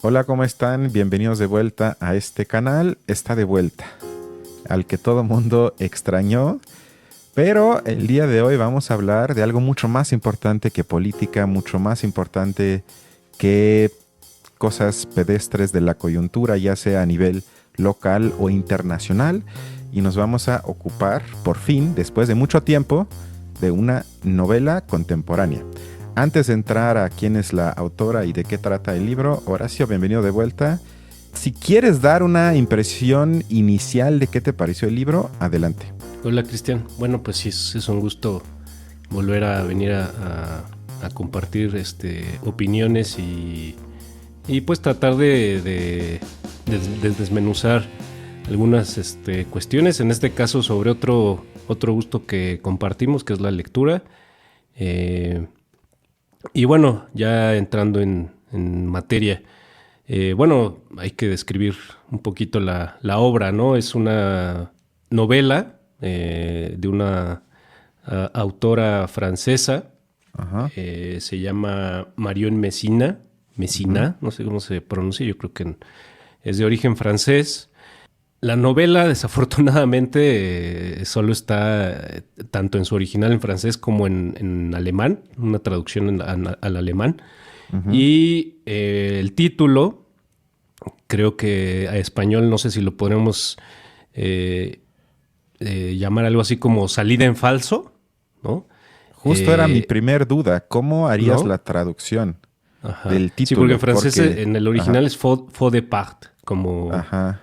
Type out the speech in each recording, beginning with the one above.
Hola, ¿cómo están? Bienvenidos de vuelta a este canal. Está de vuelta, al que todo mundo extrañó. Pero el día de hoy vamos a hablar de algo mucho más importante que política, mucho más importante que cosas pedestres de la coyuntura, ya sea a nivel local o internacional. Y nos vamos a ocupar, por fin, después de mucho tiempo, de una novela contemporánea. Antes de entrar a quién es la autora y de qué trata el libro, Horacio, bienvenido de vuelta. Si quieres dar una impresión inicial de qué te pareció el libro, adelante. Hola Cristian, bueno pues sí, es un gusto volver a venir a compartir opiniones y pues tratar de desmenuzar algunas cuestiones, en este caso sobre otro gusto que compartimos, que es la lectura. Y bueno, ya entrando en materia, bueno, hay que describir un poquito la obra, ¿no? Es una novela de una autora francesa. Ajá. Se llama Marion Messina, Ujú. Messina, no sé cómo se pronuncia, yo creo que es de origen francés. La novela, desafortunadamente, solo está tanto en su original en francés como en alemán, una traducción al alemán. Ujú. Y el título, creo que a español, no sé si lo podemos eh, llamar algo así como Salida en falso, ¿no? Justo era mi Eh, primer duda. ¿Cómo harías la ¿No? traducción Ajá. del Sí, porque en título? francés Porque, en el ajá, original es faux départ, como ajá,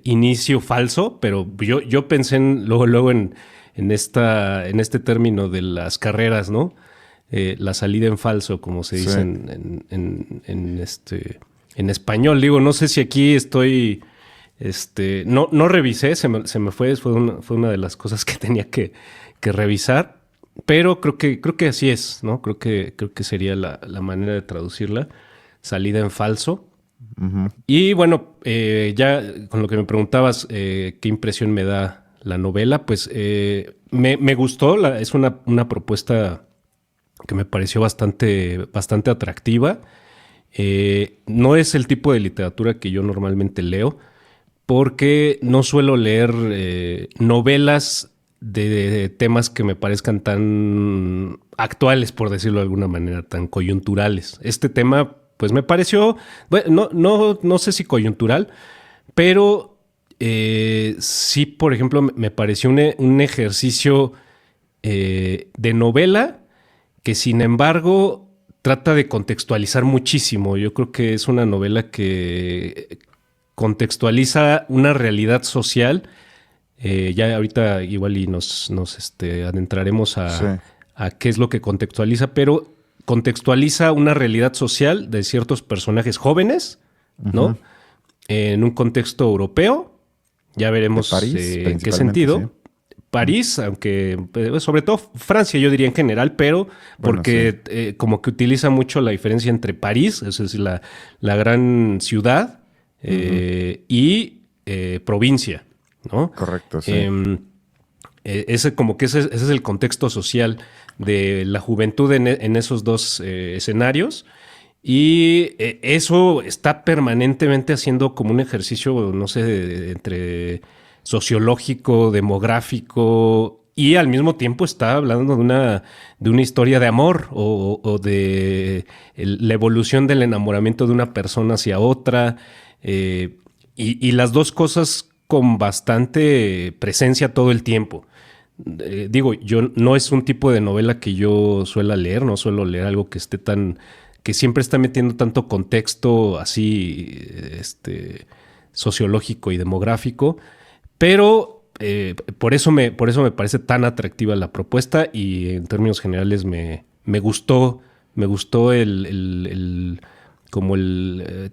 inicio falso, pero yo pensé luego en este término de las carreras, ¿no? La salida en falso, como se sí. dice en español. Digo, no sé si aquí estoy, no revisé, se me fue una de las cosas que tenía que revisar, pero creo que así es, ¿no? Creo que sería la manera de traducirla, salida en falso. Ujú. Y bueno, ya con lo que me preguntabas, qué impresión me da la novela, pues me gustó, es una propuesta que me pareció bastante atractiva. No es el tipo de literatura que yo normalmente leo, porque no suelo leer novelas de temas que me parezcan tan actuales, por decirlo de alguna manera, tan coyunturales. Este tema, pues me pareció, bueno, no sé si coyuntural, pero sí, por ejemplo, me pareció un ejercicio de novela que, sin embargo, trata de contextualizar muchísimo. Yo creo que es una novela que contextualiza una realidad social. Ya ahorita igual y nos adentraremos Sí. a qué es lo que contextualiza, pero contextualiza una realidad social de ciertos personajes jóvenes, Ujú. ¿no? En un contexto europeo, ya De veremos París, en qué principalmente, sí. sentido. París, aunque sobre todo Francia, yo diría en general, pero Bueno, sí. porque como que utiliza mucho la diferencia entre París, es decir, la gran ciudad, Ujú. y provincia, ¿no? Correcto, sí. Eh, ese es el contexto social de la juventud en esos dos escenarios. Y eso está permanentemente haciendo como un ejercicio, no sé, entre sociológico, demográfico, y al mismo tiempo está hablando de una historia de amor o de la evolución del enamoramiento de una persona hacia otra, y las dos cosas con bastante presencia todo el tiempo. Digo, yo no es un tipo de novela que yo suela leer, no suelo leer algo que esté que siempre está metiendo tanto contexto así, sociológico y demográfico, pero por eso me parece tan atractiva la propuesta y en términos generales me gustó como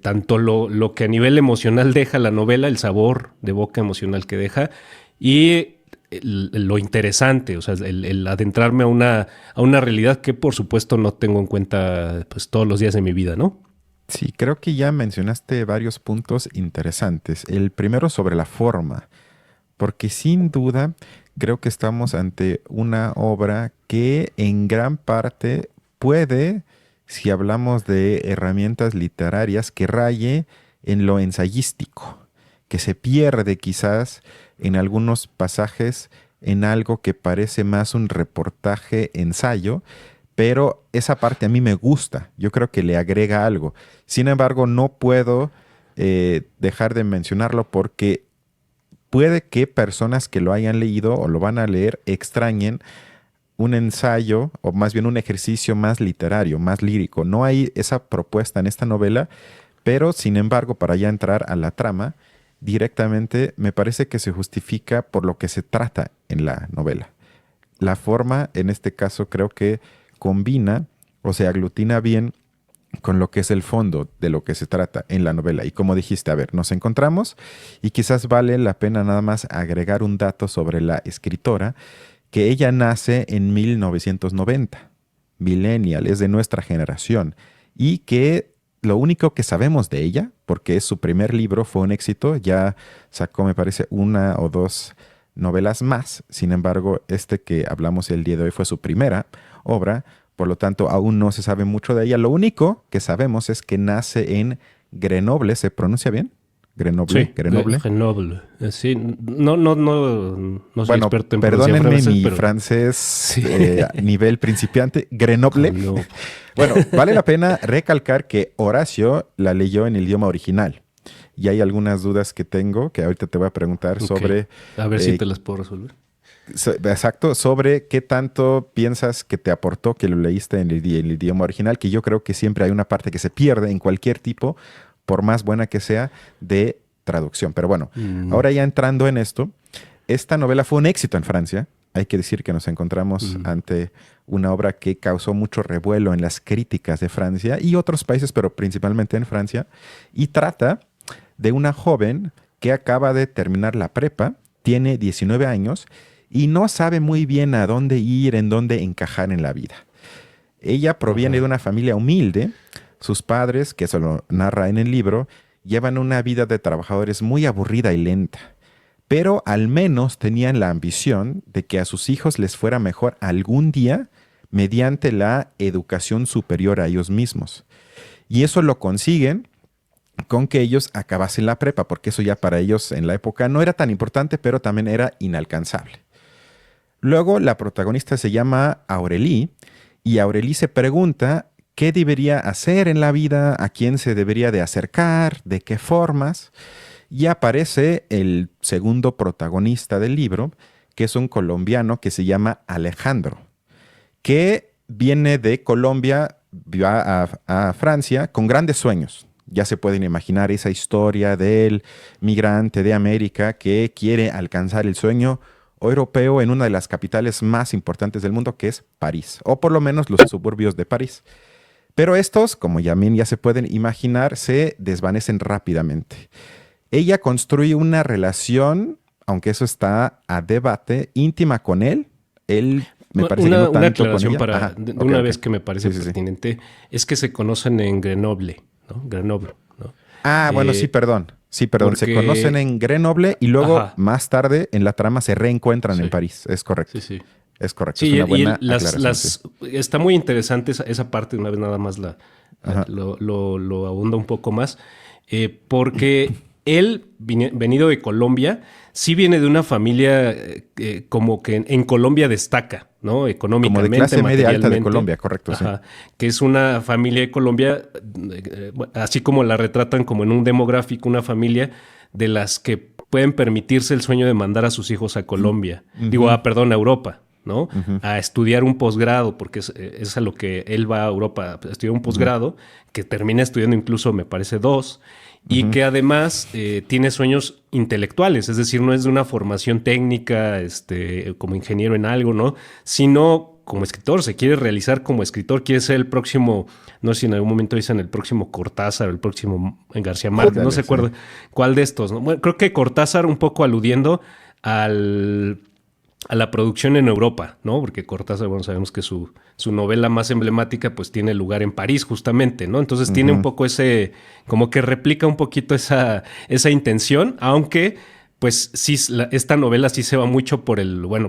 tanto lo que a nivel emocional deja la novela, el sabor de boca emocional que deja, y lo interesante, o sea, el adentrarme a una realidad que por supuesto no tengo en cuenta pues todos los días de mi vida, ¿no? Sí, creo que ya mencionaste varios puntos interesantes. El primero sobre la forma, porque sin duda creo que estamos ante una obra que en gran parte puede si hablamos de herramientas literarias que raye en lo ensayístico, que se pierde quizás en algunos pasajes en algo que parece más un reportaje ensayo, pero esa parte a mí me gusta, yo creo que le agrega algo. Sin embargo, no puedo dejar de mencionarlo porque puede que personas que lo hayan leído o lo van a leer extrañen un ensayo o más bien un ejercicio más literario, más lírico. No hay esa propuesta en esta novela, pero sin embargo, para ya entrar a la trama, directamente me parece que se justifica por lo que se trata en la novela. La forma, en este caso, creo que combina o se aglutina bien con lo que es el fondo de lo que se trata en la novela. Y como dijiste, a ver, nos encontramos y quizás vale la pena nada más agregar un dato sobre la escritora, que ella nace en 1990, millennial, es de nuestra generación, y que lo único que sabemos de ella, porque su primer libro fue un éxito, ya sacó, me parece, una o dos novelas más. Sin embargo, este que hablamos el día de hoy fue su primera obra, por lo tanto, aún no se sabe mucho de ella. Lo único que sabemos es que nace en Grenoble, ¿se pronuncia bien? Grenoble, Sí, Grenoble. Grenoble. Sí, no soy Bueno, experto en pronunciar perdónenme francés, mi pero francés sí. nivel principiante. Grenoble. Grenoble. Bueno, vale la pena recalcar que Horacio la leyó en el idioma original. Y hay algunas dudas que tengo que ahorita te voy a preguntar Ok. sobre, A ver si eh, te las puedo resolver. exacto, sobre qué tanto piensas que te aportó que lo leíste en el idioma original, que yo creo que siempre hay una parte que se pierde en cualquier tipo, por más buena que sea, de traducción. Pero bueno, Mm, ahora ya entrando en esto, esta novela fue un éxito en Francia. Hay que decir que nos encontramos mm. ante una obra que causó mucho revuelo en las críticas de Francia y otros países, pero principalmente en Francia, y trata de una joven que acaba de terminar la prepa, tiene 19 años y no sabe muy bien a dónde ir, en dónde encajar en la vida. Ella proviene de Ajá. una familia humilde. Sus padres, que se lo narra en el libro, llevan una vida de trabajadores muy aburrida y lenta, pero al menos tenían la ambición de que a sus hijos les fuera mejor algún día mediante la educación superior a ellos mismos. Y eso lo consiguen con que ellos acabasen la prepa, porque eso ya para ellos en la época no era tan importante, pero también era inalcanzable. Luego la protagonista se llama Aurelie y Aurelie se pregunta qué debería hacer en la vida, a quién se debería de acercar, de qué formas. Y aparece el segundo protagonista del libro, que es un colombiano que se llama Alejandro, que viene de Colombia, va a Francia con grandes sueños. Ya se pueden imaginar esa historia del migrante de América que quiere alcanzar el sueño europeo en una de las capitales más importantes del mundo, que es París, o por lo menos los suburbios de París. Pero estos, como ya se pueden imaginar, se desvanecen rápidamente. Ella construye una relación, aunque eso está a debate, íntima con él. Él me parece que no Una tanto con aclaración ella. para Ajá, de ok, una ok. vez que me parece Sí, sí, sí. pertinente, es que se conocen en Grenoble, ¿no? Grenoble, ¿no? Ah, bueno, sí, Eh, perdón. Sí, perdón. Se conocen porque, en Grenoble y luego ajá, más tarde en la trama se reencuentran en sí, París. Es sí, correcto. sí. Es correcto. Es Sí, una y buena aclaración, sí. está muy interesante esa parte, una vez nada más Ajá. lo abunda un poco más, porque él, venido de Colombia, sí viene de una familia como que en Colombia destaca, ¿no? Como de Económicamente, clase media alta de materialmente, Colombia, correcto, sí. ajá, que es una familia de Colombia, así como la retratan como en un demográfico, una familia de las que pueden permitirse el sueño de mandar a sus hijos a Colombia, digo, Ujú, perdón, a Europa, ¿no? ujú, A estudiar un posgrado, porque es a lo que él va a Europa, a estudiar un ujú, posgrado, que termina estudiando incluso, me parece, dos, y ujú. que además tiene sueños intelectuales, es decir, no es de una formación técnica, como ingeniero en algo, ¿no? Sino como escritor, se quiere realizar como escritor, quiere ser el próximo, no sé si en algún momento dicen el próximo Cortázar, el próximo García Márquez, no se Ándale, sí. acuerda cuál de estos, ¿no? Bueno, creo que Cortázar un poco aludiendo al a la producción en Europa, ¿no? Porque Cortázar, bueno, sabemos que su novela más emblemática pues tiene lugar en París justamente, ¿no? Entonces tiene un Ujú, poco como que replica un poquito esa intención, aunque pues sí, esta novela sí se va mucho por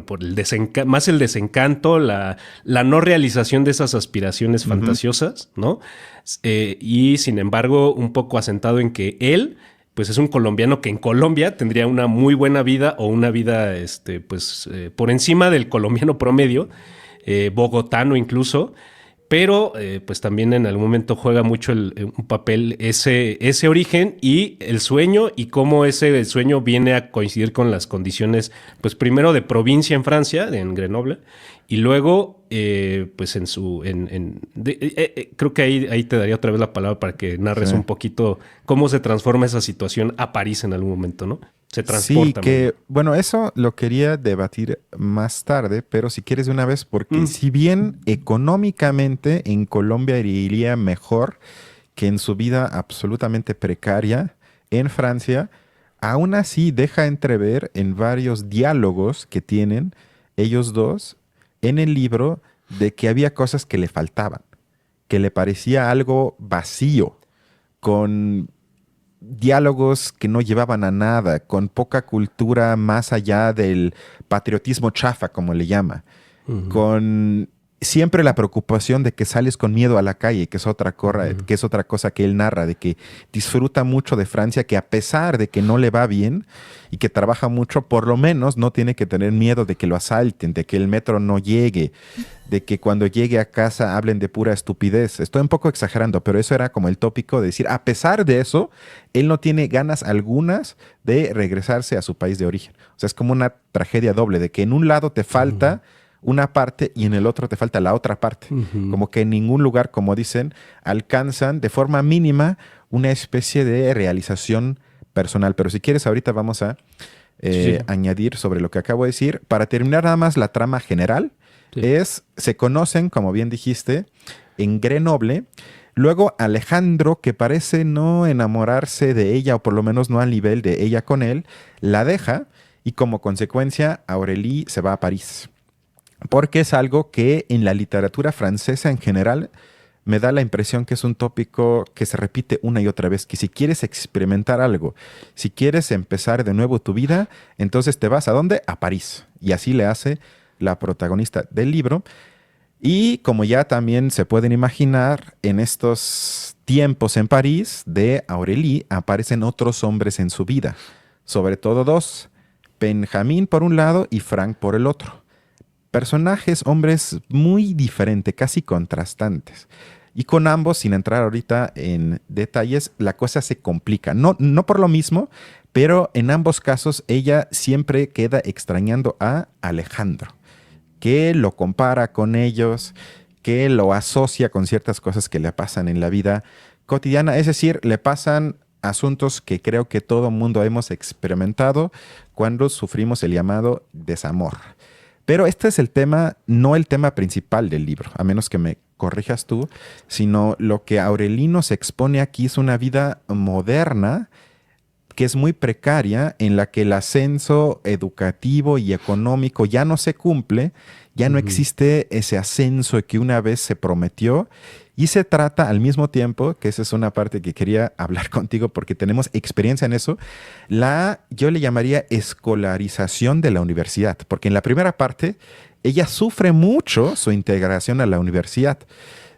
por el más el desencanto, la no realización de esas aspiraciones fantasiosas, ¿no? Y sin embargo, un poco asentado en que él, pues es un colombiano que en Colombia tendría una muy buena vida o una vida, por encima del colombiano promedio, bogotano incluso. Pero pues también en algún momento juega mucho un papel ese origen y el sueño y cómo ese sueño viene a coincidir con las condiciones, pues primero de provincia en Francia, en Grenoble, y luego pues creo que ahí te daría otra vez la palabra para que narres un poquito cómo se transforma esa situación a París en algún momento, ¿no? Se transporta. Sí, bueno, eso lo quería debatir más tarde, pero si quieres de una vez, porque si bien económicamente en Colombia iría mejor que en su vida absolutamente precaria en Francia, aún así deja entrever en varios diálogos que tienen ellos dos en el libro de que había cosas que le faltaban, que le parecía algo vacío, con diálogos que no llevaban a nada, con poca cultura más allá del patriotismo chafa, como le llama, con siempre la preocupación de que sales con miedo a la calle, que es que es otra cosa que él narra, de que disfruta mucho de Francia, que a pesar de que no le va bien y que trabaja mucho, por lo menos no tiene que tener miedo de que lo asalten, de que el metro no llegue, de que cuando llegue a casa hablen de pura estupidez. Estoy un poco exagerando, pero eso era como el tópico de decir, a pesar de eso, él no tiene ganas algunas de regresarse a su país de origen. O sea, es como una tragedia doble, de que en un lado te falta una parte y en el otro te falta la otra parte. Como que en ningún lugar, como dicen, alcanzan de forma mínima una especie de realización personal. Pero si quieres, ahorita vamos a añadir sobre lo que acabo de decir. Para terminar nada más la trama general, se conocen, como bien dijiste, en Grenoble. Luego Alejandro, que parece no enamorarse de ella, o por lo menos no al nivel de ella con él, la deja y como consecuencia Aurélie se va a París. Porque es algo que en la literatura francesa en general me da la impresión que es un tópico que se repite una y otra vez, que si quieres experimentar algo, si quieres empezar de nuevo tu vida, entonces te vas ¿a dónde? A París. Y así le hace la protagonista del libro. Y como ya también se pueden imaginar, en estos tiempos en París de Aurélie aparecen otros hombres en su vida, sobre todo dos, Benjamín por un lado y Frank por el otro. Personajes, hombres muy diferentes, casi contrastantes. Y con ambos, sin entrar ahorita en detalles, la cosa se complica. No por lo mismo, pero en ambos casos ella siempre queda extrañando a Alejandro, que lo compara con ellos, que lo asocia con ciertas cosas que le pasan en la vida cotidiana. Es decir, le pasan asuntos que creo que todo mundo hemos experimentado cuando sufrimos el llamado desamor. Pero este es el tema, no el tema principal del libro, a menos que me corrijas tú, sino lo que Aurélie nos expone aquí es una vida moderna que es muy precaria, en la que el ascenso educativo y económico ya no se cumple, ya no existe ese ascenso que una vez se prometió, y se trata al mismo tiempo, que esa es una parte que quería hablar contigo porque tenemos experiencia en eso, yo le llamaría escolarización de la universidad, porque en la primera parte ella sufre mucho su integración a la universidad,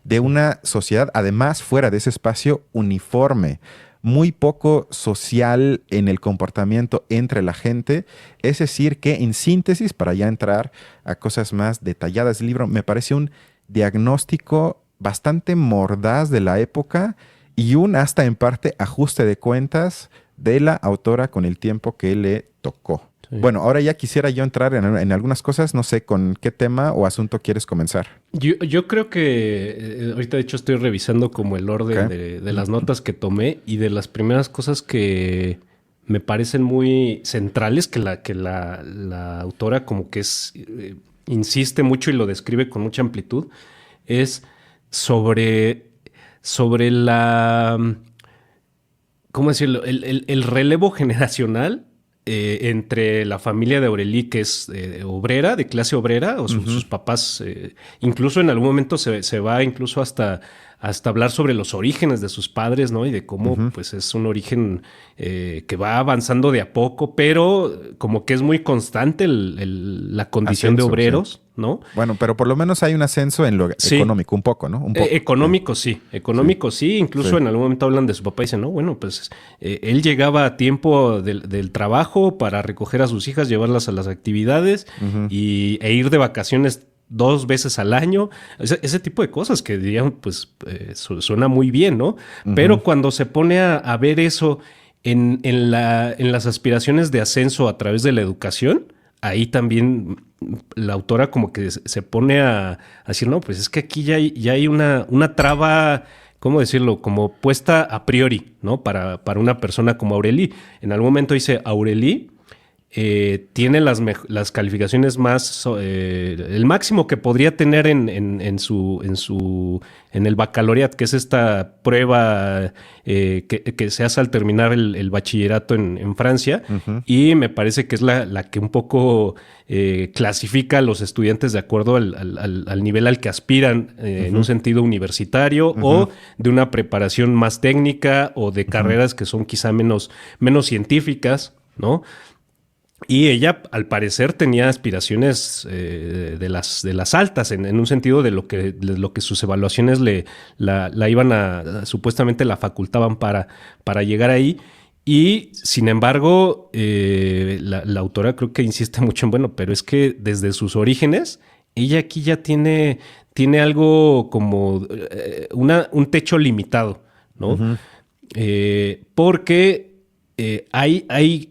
de una sociedad además fuera de ese espacio uniforme, muy poco social en el comportamiento entre la gente. Es decir, que en síntesis, para ya entrar a cosas más detalladas del libro, me parece un diagnóstico bastante mordaz de la época y un hasta en parte ajuste de cuentas de la autora con el tiempo que le tocó. Sí. Bueno, ahora ya quisiera yo entrar en algunas cosas, no sé con qué tema o asunto quieres comenzar. Yo creo que ahorita de hecho estoy revisando como el orden de las notas que tomé y de las primeras cosas que me parecen muy centrales que la autora como que insiste mucho y lo describe con mucha amplitud es sobre la, ¿cómo decirlo? El relevo generacional entre la familia de Aurélie, que es obrera, de clase obrera, o sus papás, incluso en algún momento se va incluso hasta hasta hablar sobre los orígenes de sus padres, ¿no? Y de cómo pues es un origen que va avanzando de a poco, pero como que es muy constante la condición de Ascenso, obreros, sí. ¿no? Bueno, pero por lo menos hay un ascenso en lo Sí. económico, un poco, ¿no? Un poco. Sí, Económico sí, incluso sí. en algún momento hablan de su papá y dicen, no, bueno, pues él llegaba a tiempo del trabajo para recoger a sus hijas, llevarlas a las actividades e ir de vacaciones 2 veces al año, ese tipo de cosas que dirían, pues suena muy bien, ¿no? Pero cuando se pone a ver eso en las aspiraciones de ascenso a través de la educación, ahí también la autora como que se pone a decir, no, pues es que aquí ya hay una traba, ¿cómo decirlo? Como puesta a priori, ¿no? Para una persona como Aureli. En algún momento dice, Aureli tiene las calificaciones más, el máximo que podría tener en el baccalaureat, que es esta prueba que se hace al terminar el bachillerato en Francia, y me parece que es la que un poco clasifica a los estudiantes de acuerdo al nivel al que aspiran en un sentido universitario o de una preparación más técnica o de carreras que son quizá menos científicas, ¿no? Y ella, al parecer, tenía aspiraciones de las altas, en un sentido de lo que sus evaluaciones la iban supuestamente la facultaban para llegar ahí. Y, sin embargo, la autora creo que insiste mucho en, bueno, pero es que desde sus orígenes, ella aquí ya tiene algo como un techo limitado, ¿no? Porque hay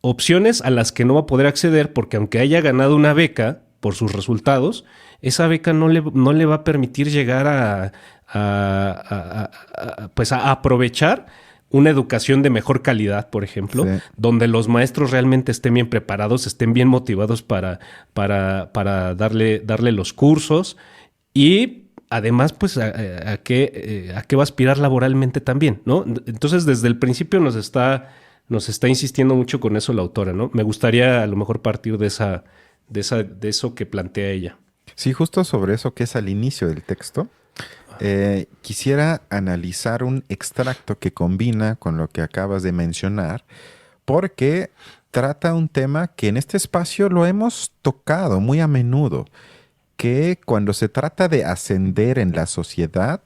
opciones a las que no va a poder acceder porque aunque haya ganado una beca por sus resultados, esa beca no le va a permitir llegar pues a aprovechar una educación de mejor calidad, por ejemplo, Sí. donde los maestros realmente estén bien preparados, estén bien motivados para darle los cursos y además, pues, a qué va a aspirar laboralmente también, ¿no? Entonces, desde el principio nos está insistiendo mucho con eso la autora, ¿no? Me gustaría a lo mejor partir de eso que plantea ella. Sí, justo sobre eso que es al inicio del texto. Quisiera analizar un extracto que combina con lo que acabas de mencionar, porque trata un tema que en este espacio lo hemos tocado muy a menudo, que cuando se trata de ascender en la sociedad,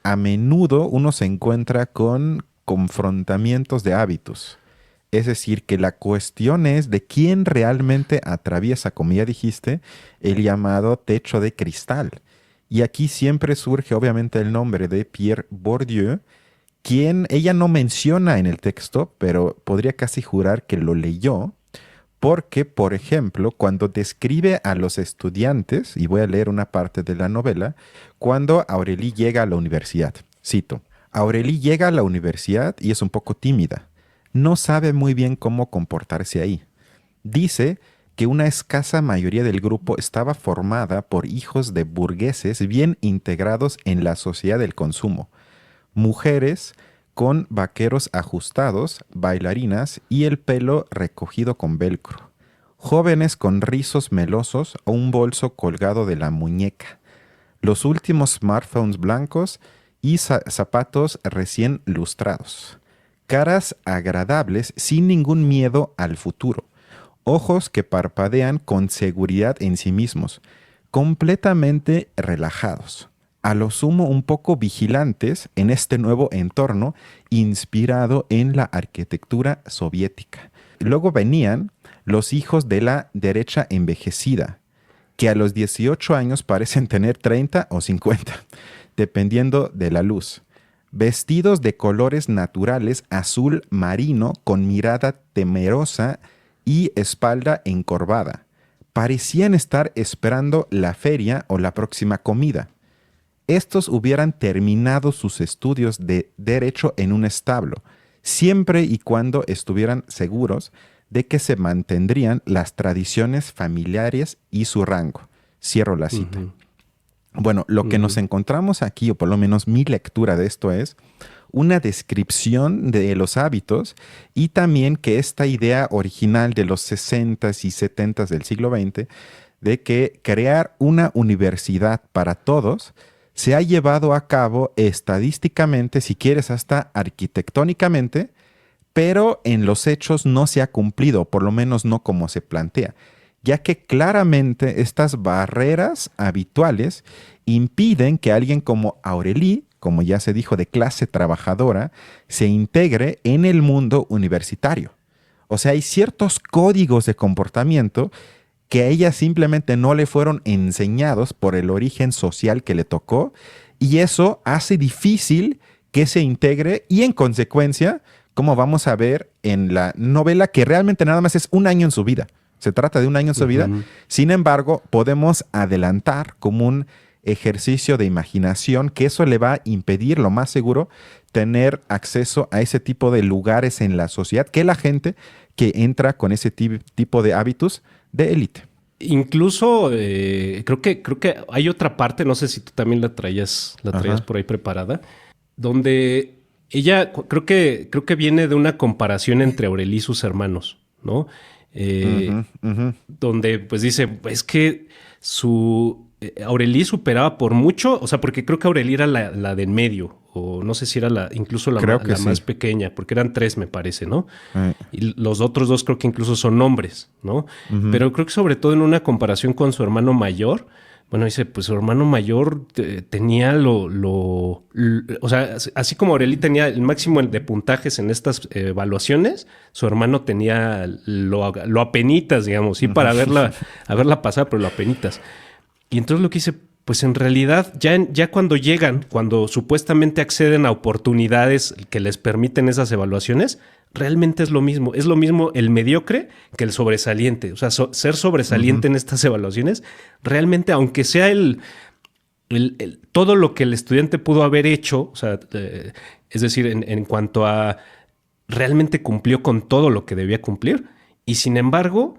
a menudo uno se encuentra con confrontamientos de hábitos. Es decir, que la cuestión es de quién realmente atraviesa, como ya dijiste, el llamado techo de cristal. Y aquí siempre surge obviamente el nombre de Pierre Bourdieu, quien ella no menciona en el texto, pero podría casi jurar que lo leyó, porque, por ejemplo, cuando describe a los estudiantes, y voy a leer una parte de la novela, cuando Aurélie llega a la universidad, cito, Aurélie llega a la universidad y es un poco tímida. No sabe muy bien cómo comportarse ahí. Dice que una escasa mayoría del grupo estaba formada por hijos de burgueses bien integrados en la sociedad del consumo, mujeres con vaqueros ajustados, bailarinas y el pelo recogido con velcro, jóvenes con rizos melosos o un bolso colgado de la muñeca, los últimos smartphones blancos y zapatos recién lustrados, caras agradables sin ningún miedo al futuro, ojos que parpadean con seguridad en sí mismos, completamente relajados, a lo sumo un poco vigilantes en este nuevo entorno inspirado en la arquitectura soviética. Luego venían los hijos de la derecha envejecida, que a los 18 años parecen tener 30 o 50, dependiendo de la luz. Vestidos de colores naturales azul marino con mirada temerosa y espalda encorvada. Parecían estar esperando la feria o la próxima comida. Estos hubieran terminado sus estudios de derecho en un establo, siempre y cuando estuvieran seguros de que se mantendrían las tradiciones familiares y su rango. Cierro la cita. Bueno, lo que nos encontramos aquí, o por lo menos mi lectura de esto es una descripción de los hábitos y también que esta idea original de los 60s y 70s del siglo XX de que crear una universidad para todos se ha llevado a cabo estadísticamente, si quieres hasta arquitectónicamente, pero en los hechos no se ha cumplido, por lo menos no como se plantea, ya que claramente estas barreras habituales impiden que alguien como Aurélie, como ya se dijo, de clase trabajadora, se integre en el mundo universitario. O sea, hay ciertos códigos de comportamiento que a ella simplemente no le fueron enseñados por el origen social que le tocó, y eso hace difícil que se integre y en consecuencia, como vamos a ver en la novela, que realmente nada más es un año en su vida. Se trata de un año en su vida. Sin embargo, podemos adelantar como un ejercicio de imaginación que eso le va a impedir, lo más seguro, tener acceso a ese tipo de lugares en la sociedad que la gente que entra con ese tipo de hábitos de élite. Incluso creo que hay otra parte, no sé si tú también la traías por ahí preparada, donde ella creo que viene de una comparación entre Aurélie y sus hermanos, ¿no? Donde pues dice, es que Aurélie superaba por mucho, o sea, porque creo que Aurélie era la de en medio, o no sé si era incluso la más pequeña, porque eran 3, me parece, ¿no? Y los otros 2 creo que incluso son hombres, ¿no? Pero creo que sobre todo en una comparación con su hermano mayor, bueno, dice, pues su hermano mayor tenía o sea, así como Aurélie tenía el máximo de puntajes en estas evaluaciones, su hermano tenía lo apenitas, digamos, sí, para haberla pasado, pero lo apenitas. Y entonces lo que dice, pues en realidad ya cuando llegan, cuando supuestamente acceden a oportunidades que les permiten esas evaluaciones, realmente es lo mismo. Es lo mismo el mediocre que el sobresaliente. O sea, ser sobresaliente en estas evaluaciones, realmente, aunque sea todo lo que el estudiante pudo haber hecho, o sea, es decir, en cuanto a realmente cumplió con todo lo que debía cumplir, y sin embargo,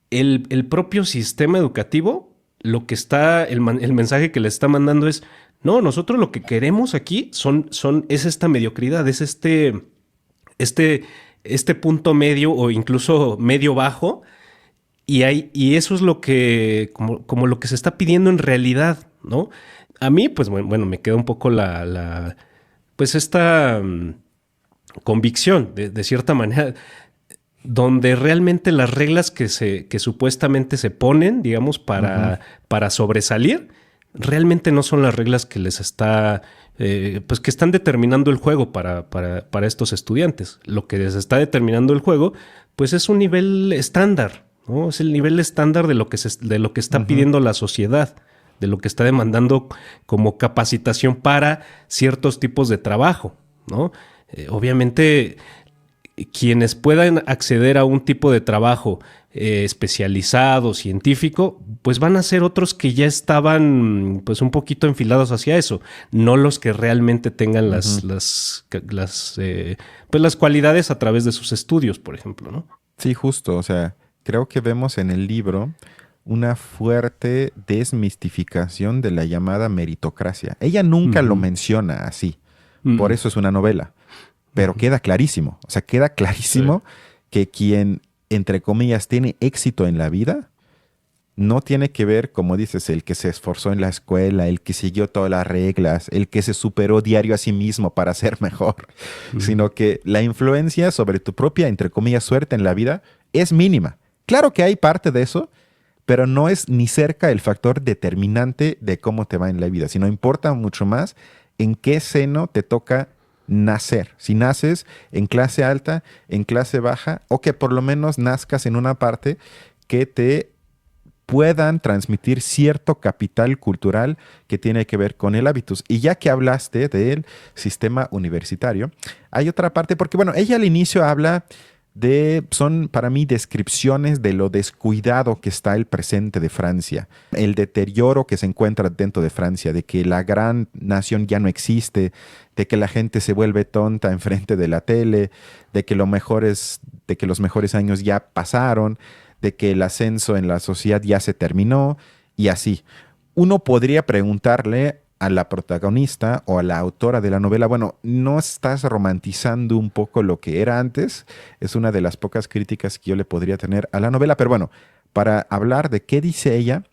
el propio sistema educativo, lo que está, el mensaje que le está mandando es, no, nosotros lo que queremos aquí es esta mediocridad, es este punto medio o incluso medio bajo, y eso es lo que, como lo que se está pidiendo en realidad, ¿no? A mí, pues bueno, me queda un poco pues esta convicción, de cierta manera, donde realmente las reglas que supuestamente se ponen, digamos, para sobresalir, realmente no son las reglas que les está, pues que están determinando el juego para estos estudiantes. Lo que les está determinando el juego, pues es un nivel estándar, ¿no? Es el nivel estándar de lo que está pidiendo la sociedad, de lo que está demandando como capacitación para ciertos tipos de trabajo, ¿no? Obviamente, quienes puedan acceder a un tipo de trabajo especializado, científico, pues van a ser otros que ya estaban pues un poquito enfilados hacia eso, no los que realmente tengan las cualidades a través de sus estudios, por ejemplo, ¿no? Sí, justo, o sea, creo que vemos en el libro una fuerte desmistificación de la llamada meritocracia. Ella nunca lo menciona así, por eso es una novela. Pero queda clarísimo, o sea, queda clarísimo que quien, entre comillas, tiene éxito en la vida, no tiene que ver, como dices, el que se esforzó en la escuela, el que siguió todas las reglas, el que se superó diario a sí mismo para ser mejor, sino que la influencia sobre tu propia, entre comillas, suerte en la vida es mínima. Claro que hay parte de eso, pero no es ni cerca el factor determinante de cómo te va en la vida, sino importa mucho más en qué seno te toca nacer. Si naces en clase alta, en clase baja, o que por lo menos nazcas en una parte que te puedan transmitir cierto capital cultural que tiene que ver con el hábitus. Y ya que hablaste del sistema universitario, hay otra parte, porque bueno, ella al inicio habla son para mí descripciones de lo descuidado que está el presente de Francia, el deterioro que se encuentra dentro de Francia, de que la gran nación ya no existe, de que la gente se vuelve tonta enfrente de la tele, de que los mejores años ya pasaron, de que el ascenso en la sociedad ya se terminó y así. Uno podría preguntarle a la protagonista o a la autora de la novela, bueno, ¿no estás romantizando un poco lo que era antes? Es una de las pocas críticas que yo le podría tener a la novela, pero bueno, para hablar de qué dice ella,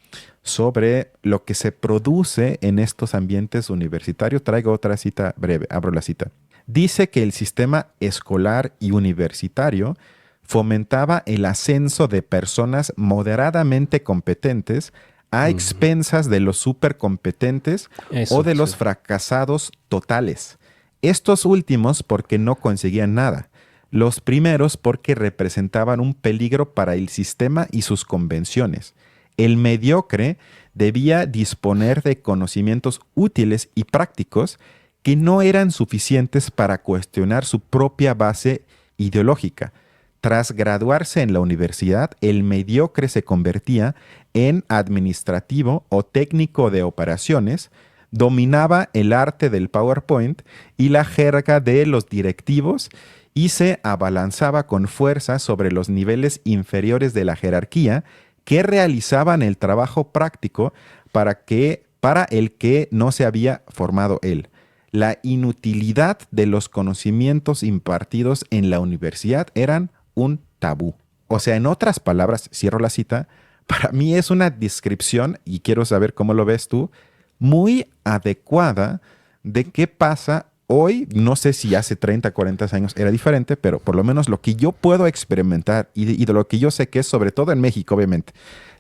sobre lo que se produce en estos ambientes universitarios. Traigo otra cita breve, abro la cita. Dice que el sistema escolar y universitario fomentaba el ascenso de personas moderadamente competentes a expensas de los supercompetentes o de los fracasados totales. Estos últimos porque no conseguían nada. Los primeros porque representaban un peligro para el sistema y sus convenciones. El mediocre debía disponer de conocimientos útiles y prácticos que no eran suficientes para cuestionar su propia base ideológica. Tras graduarse en la universidad, el mediocre se convertía en administrativo o técnico de operaciones, dominaba el arte del PowerPoint y la jerga de los directivos y se abalanzaba con fuerza sobre los niveles inferiores de la jerarquía que realizaban el trabajo práctico para el que no se había formado él. La inutilidad de los conocimientos impartidos en la universidad eran un tabú. O sea, en otras palabras, cierro la cita, para mí es una descripción, y quiero saber cómo lo ves tú, muy adecuada de qué pasa hoy. No sé si hace 30, 40 años era diferente, pero por lo menos lo que yo puedo experimentar y de lo que yo sé que es, sobre todo en México, obviamente,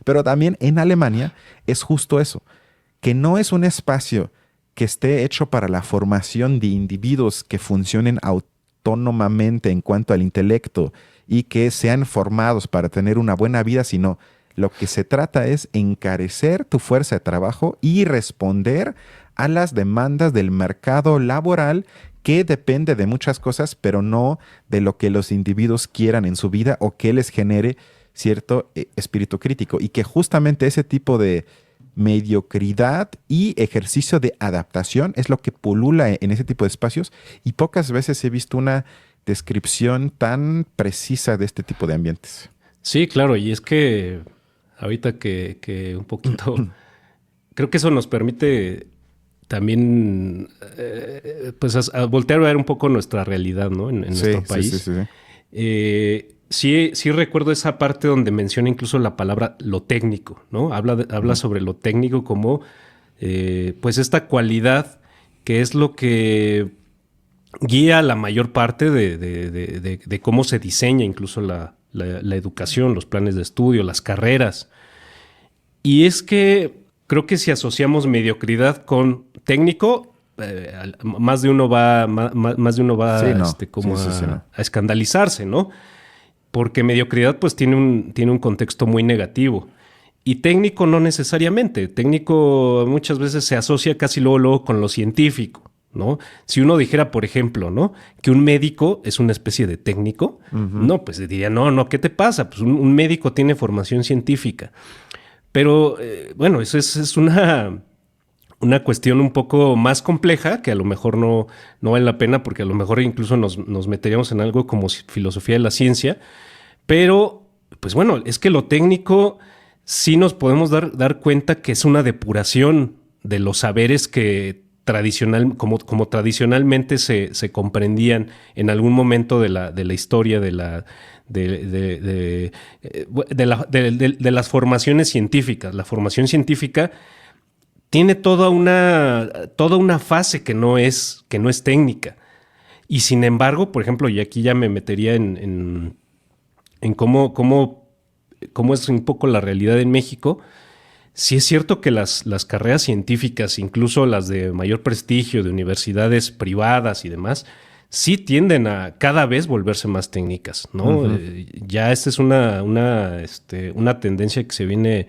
pero también en Alemania, es justo eso, que no es un espacio que esté hecho para la formación de individuos que funcionen autónomamente en cuanto al intelecto y que sean formados para tener una buena vida, sino lo que se trata es encarecer tu fuerza de trabajo y responder a las demandas del mercado laboral, que depende de muchas cosas, pero no de lo que los individuos quieran en su vida o que les genere cierto espíritu crítico. Y que justamente ese tipo de mediocridad y ejercicio de adaptación es lo que pulula en ese tipo de espacios, y pocas veces he visto una descripción tan precisa de este tipo de ambientes. Sí, claro, y es que ahorita que un poquito, creo que eso nos permite también pues a voltear a ver un poco nuestra realidad, ¿no? En nuestro país. Sí recuerdo esa parte donde menciona incluso la palabra lo técnico, ¿no? Habla sobre lo técnico como pues esta cualidad que es lo que guía la mayor parte de cómo se diseña incluso la educación, los planes de estudio, las carreras. Y es que creo que si asociamos mediocridad con técnico, más de uno va a escandalizarse, ¿no? Porque mediocridad pues tiene un contexto muy negativo. Y técnico no necesariamente. Técnico muchas veces se asocia casi luego con lo científico, ¿no? Si uno dijera, por ejemplo, ¿no?, que un médico es una especie de técnico, no, pues diría, no, ¿qué te pasa? Pues un médico tiene formación científica. Pero, bueno, eso es una cuestión un poco más compleja que a lo mejor no vale la pena, porque a lo mejor incluso nos meteríamos en algo como filosofía de la ciencia. Pero, pues bueno, es que lo técnico sí nos podemos dar cuenta que es una depuración de los saberes que como tradicionalmente se comprendían en algún momento de la historia de las formaciones científicas. La formación científica tiene toda una fase que no es técnica. Y sin embargo, por ejemplo, y aquí ya me metería en cómo es un poco la realidad en México. Sí es cierto que las carreras científicas, incluso las de mayor prestigio, de universidades privadas y demás, sí tienden a cada vez volverse más técnicas, ¿no? Ya esta es una tendencia que se viene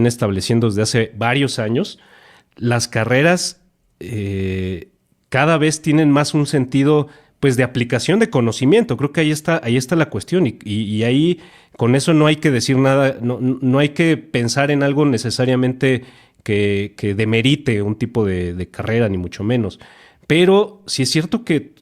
estableciendo desde hace varios años. Las carreras cada vez tienen más un sentido, pues, de aplicación de conocimiento. Creo que ahí está la cuestión, y ahí con eso no hay que decir nada, no hay que pensar en algo necesariamente que demerite un tipo de carrera, ni mucho menos. Pero sí es cierto que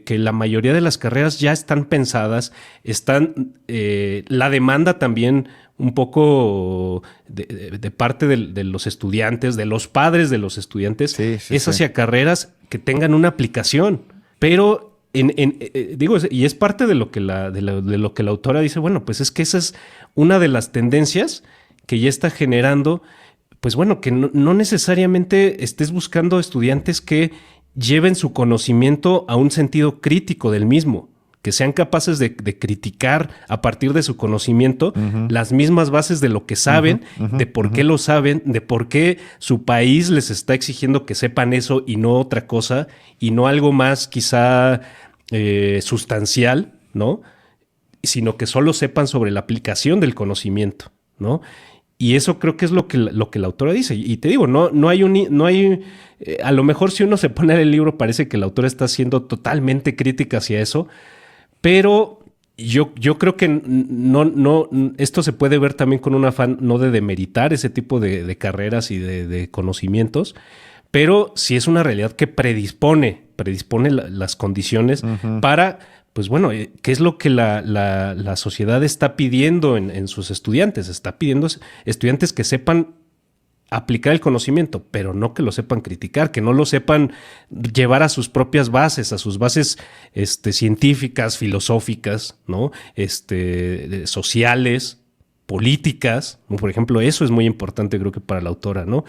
la mayoría de las carreras ya están pensadas, la demanda también un poco de parte de los estudiantes, de los padres de los estudiantes, es hacia carreras que tengan una aplicación. Pero digo, y es parte de lo que la autora dice. Bueno, pues es que esa es una de las tendencias que ya está generando, pues bueno, que no necesariamente estés buscando estudiantes que lleven su conocimiento a un sentido crítico del mismo, que sean capaces de criticar a partir de su conocimiento las mismas bases de lo que saben, de por qué lo saben, de por qué su país les está exigiendo que sepan eso y no otra cosa, y no algo más quizá sustancial, ¿no? Sino que solo sepan sobre la aplicación del conocimiento, ¿no? Y eso creo que es lo que la autora dice. Y te digo, no hay a lo mejor si uno se pone a leer el libro parece que la autora está siendo totalmente crítica hacia eso, pero yo creo que esto se puede ver también con un afán no de demeritar ese tipo de carreras y de conocimientos, pero sí es una realidad que predispone las condiciones para, pues bueno, ¿qué es lo que la sociedad está pidiendo en sus estudiantes? Está pidiendo estudiantes que sepan aplicar el conocimiento, pero no que lo sepan criticar, que no lo sepan llevar a sus propias bases, a sus bases científicas, filosóficas, ¿no? Sociales, políticas, ¿no? Por ejemplo, eso es muy importante, creo que para la autora, ¿no?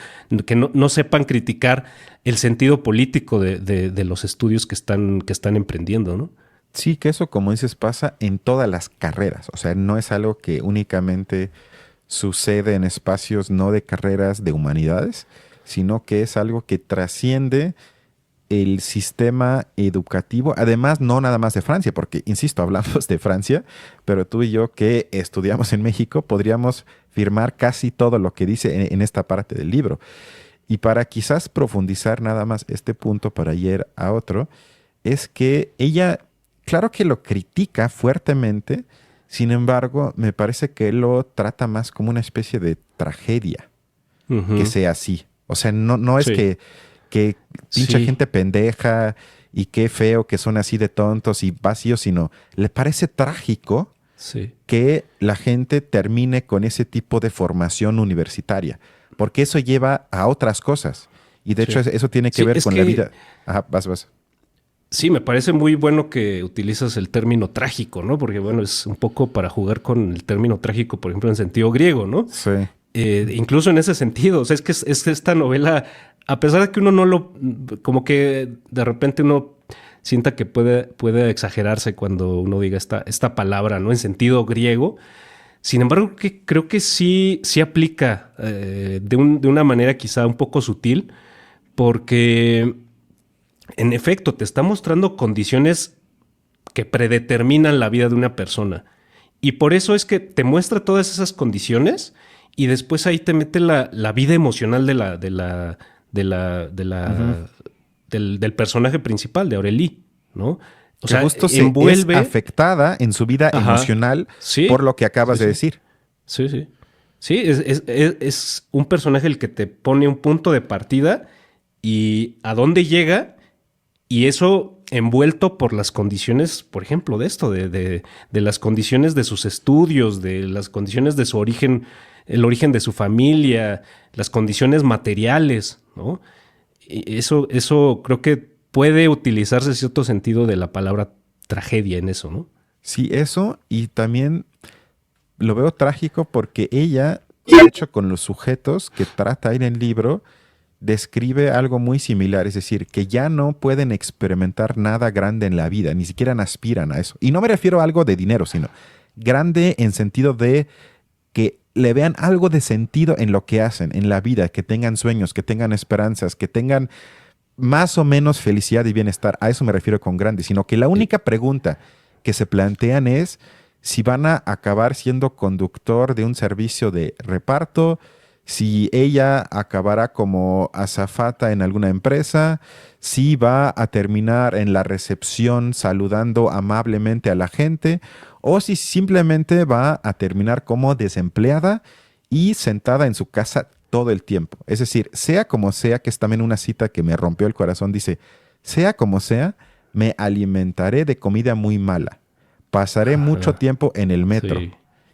Que no sepan criticar el sentido político de los estudios que están emprendiendo, ¿no? Sí, que eso, como dices, pasa en todas las carreras. O sea, no es algo que únicamente sucede en espacios no de carreras de humanidades, sino que es algo que trasciende el sistema educativo. Además, no nada más de Francia, porque, insisto, hablamos de Francia, pero tú y yo que estudiamos en México podríamos firmar casi todo lo que dice en esta parte del libro. Y para quizás profundizar nada más este punto para ir a otro, es que ella, claro que lo critica fuertemente. Sin embargo, me parece que él lo trata más como una especie de tragedia que sea así. O sea, no es Sí. que pinche Sí. gente pendeja y qué feo que son así de tontos y vacíos, sino le parece trágico Sí. que la gente termine con ese tipo de formación universitaria, porque eso lleva a otras cosas. Y de hecho, Sí. eso tiene que Sí, ver es con la que vida. Ajá, vas. sí, me parece muy bueno que utilizas el término trágico, ¿no? Porque, bueno, es un poco para jugar con el término trágico, por ejemplo, en sentido griego, ¿no? Sí. Incluso en ese sentido, o sea, es esta novela, a pesar de que uno no lo, como que de repente uno sienta que puede exagerarse cuando uno diga esta palabra, ¿no? En sentido griego. Sin embargo, creo que sí aplica de una manera quizá un poco sutil, porque en efecto te está mostrando condiciones que predeterminan la vida de una persona. Y por eso es que te muestra todas esas condiciones y después ahí te mete la vida emocional del personaje principal, de Aurélie, ¿no? O Que sea, justo es envuelve. afectada en su vida Ajá. emocional Sí. por lo que acabas Sí, de sí. decir. Sí, sí. Sí, es un personaje el que te pone un punto de partida y a dónde llega, y eso envuelto por las condiciones, por ejemplo, de esto, de las condiciones de sus estudios, de las condiciones de su origen, el origen de su familia, las condiciones materiales, ¿no? Y eso creo que puede utilizarse en cierto sentido de la palabra tragedia en eso, ¿no? Sí, eso, y también lo veo trágico porque ella, de hecho, con los sujetos que trata en el libro, describe algo muy similar, es decir, que ya no pueden experimentar nada grande en la vida, ni siquiera aspiran a eso. Y no me refiero a algo de dinero, sino grande en sentido de que le vean algo de sentido en lo que hacen, en la vida, que tengan sueños, que tengan esperanzas, que tengan más o menos felicidad y bienestar. A eso me refiero con grande, sino que la única pregunta que se plantean es si van a acabar siendo conductor de un servicio de reparto, si ella acabará como azafata en alguna empresa, si va a terminar en la recepción saludando amablemente a la gente, o si simplemente va a terminar como desempleada y sentada en su casa todo el tiempo. Es decir, sea como sea, que es también una cita que me rompió el corazón, dice, sea como sea, me alimentaré de comida muy mala. Pasaré mucho Ajá. tiempo en el metro Sí,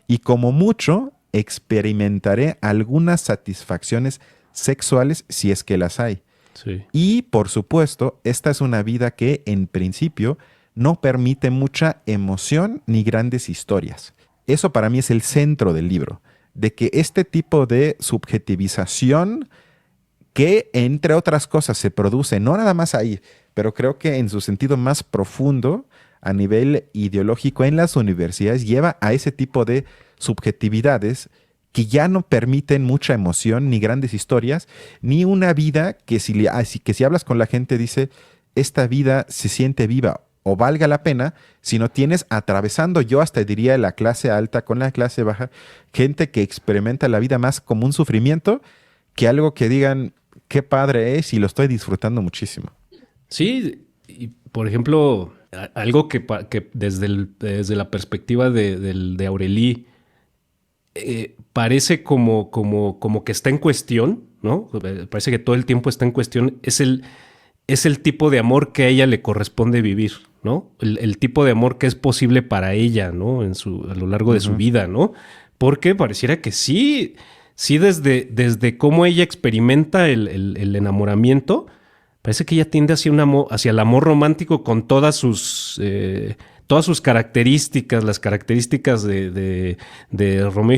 y como mucho experimentaré algunas satisfacciones sexuales si es que las hay. sí, Y por supuesto, esta es una vida que en principio no permite mucha emoción ni grandes historias. Eso para mí es el centro del libro. de que este tipo de subjetivización que, entre otras cosas, se produce, no nada más ahí, pero creo que en su sentido más profundo, a nivel ideológico en las universidades, lleva a ese tipo de subjetividades que ya no permiten mucha emoción, ni grandes historias, ni una vida que que si hablas con la gente dice, esta vida se siente viva o valga la pena, si no tienes atravesando, yo hasta diría la clase alta con la clase baja, gente que experimenta la vida más como un sufrimiento que algo que digan, qué padre es y lo estoy disfrutando muchísimo. Sí, y por ejemplo, algo que desde la perspectiva de Aureli parece como que está en cuestión, ¿no? Parece que todo el tiempo está en cuestión, es el tipo de amor que a ella le corresponde vivir, ¿no? El tipo de amor que es posible para ella, ¿no? A lo largo de su vida, ¿no? Porque pareciera que sí desde cómo ella experimenta el enamoramiento, parece que ella tiende hacia el amor romántico con todas sus características, las características de Romeo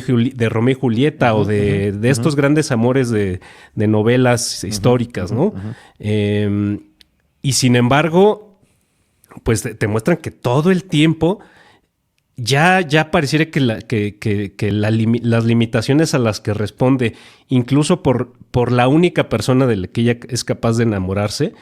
y Julieta o de estos grandes amores de novelas históricas, ¿no? Y sin embargo, pues te muestran que todo el tiempo ya pareciera que las limitaciones a las que responde, incluso por la única persona de la que ella es capaz de enamorarse,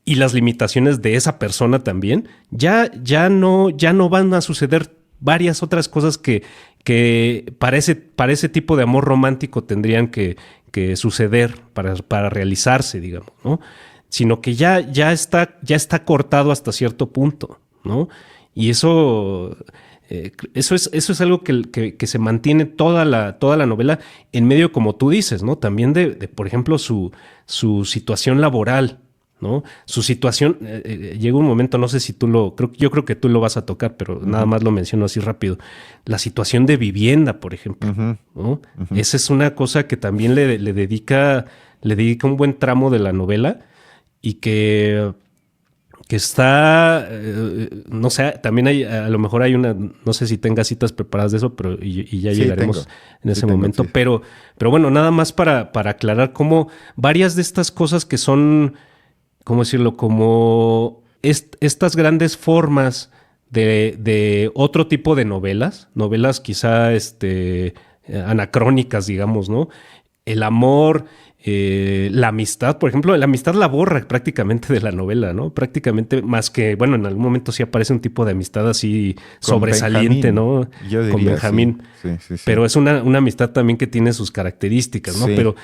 y las limitaciones de esa persona también, ya no van a suceder varias otras cosas que para ese tipo de amor romántico tendrían que suceder para realizarse, digamos, ¿no? Sino que ya está cortado hasta cierto punto, ¿no? Y eso es algo que se mantiene toda la novela en medio, como tú dices, ¿no? También de por ejemplo, su situación laboral, ¿no? Su situación, llega un momento, no sé si yo creo que tú lo vas a tocar, pero nada más lo menciono así rápido. La situación de vivienda, por ejemplo, ¿no? Esa es una cosa que también le dedica un buen tramo de la novela y que está, no sé, también a lo mejor hay no sé si tengas citas preparadas de eso, pero y ya Sí, llegaremos en ese momento. sí. Pero bueno, nada más para aclarar cómo varias de estas cosas que son, ¿cómo decirlo? Como estas grandes formas de otro tipo de novelas quizá anacrónicas, digamos, ¿no? El amor, la amistad, por ejemplo, la amistad la borra prácticamente de la novela, ¿no? Prácticamente, más que, bueno, en algún momento sí aparece un tipo de amistad así sobresaliente, Benjamín, ¿no? yo diría, Con Benjamín. Sí. Pero es una amistad también que tiene sus características, ¿no? Sí. Pero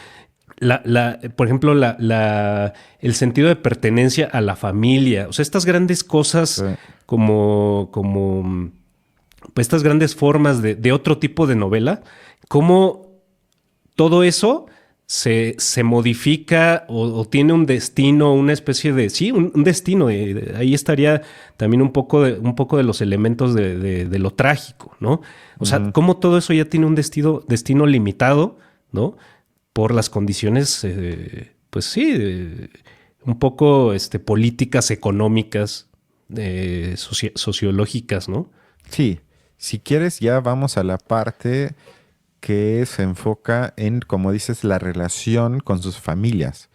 por ejemplo, el sentido de pertenencia a la familia, o sea, estas grandes cosas Sí. como pues estas grandes formas de otro tipo de novela, cómo todo eso se modifica o tiene un destino, una especie de, sí, un destino. Ahí estaría también un poco de los elementos de lo trágico, ¿no? O sea, cómo todo eso ya tiene un destino limitado, ¿no? Por las condiciones, pues sí, un poco políticas, económicas, sociológicas, ¿no? Sí, si quieres ya vamos a la parte que se enfoca en, como dices, la relación con sus familias.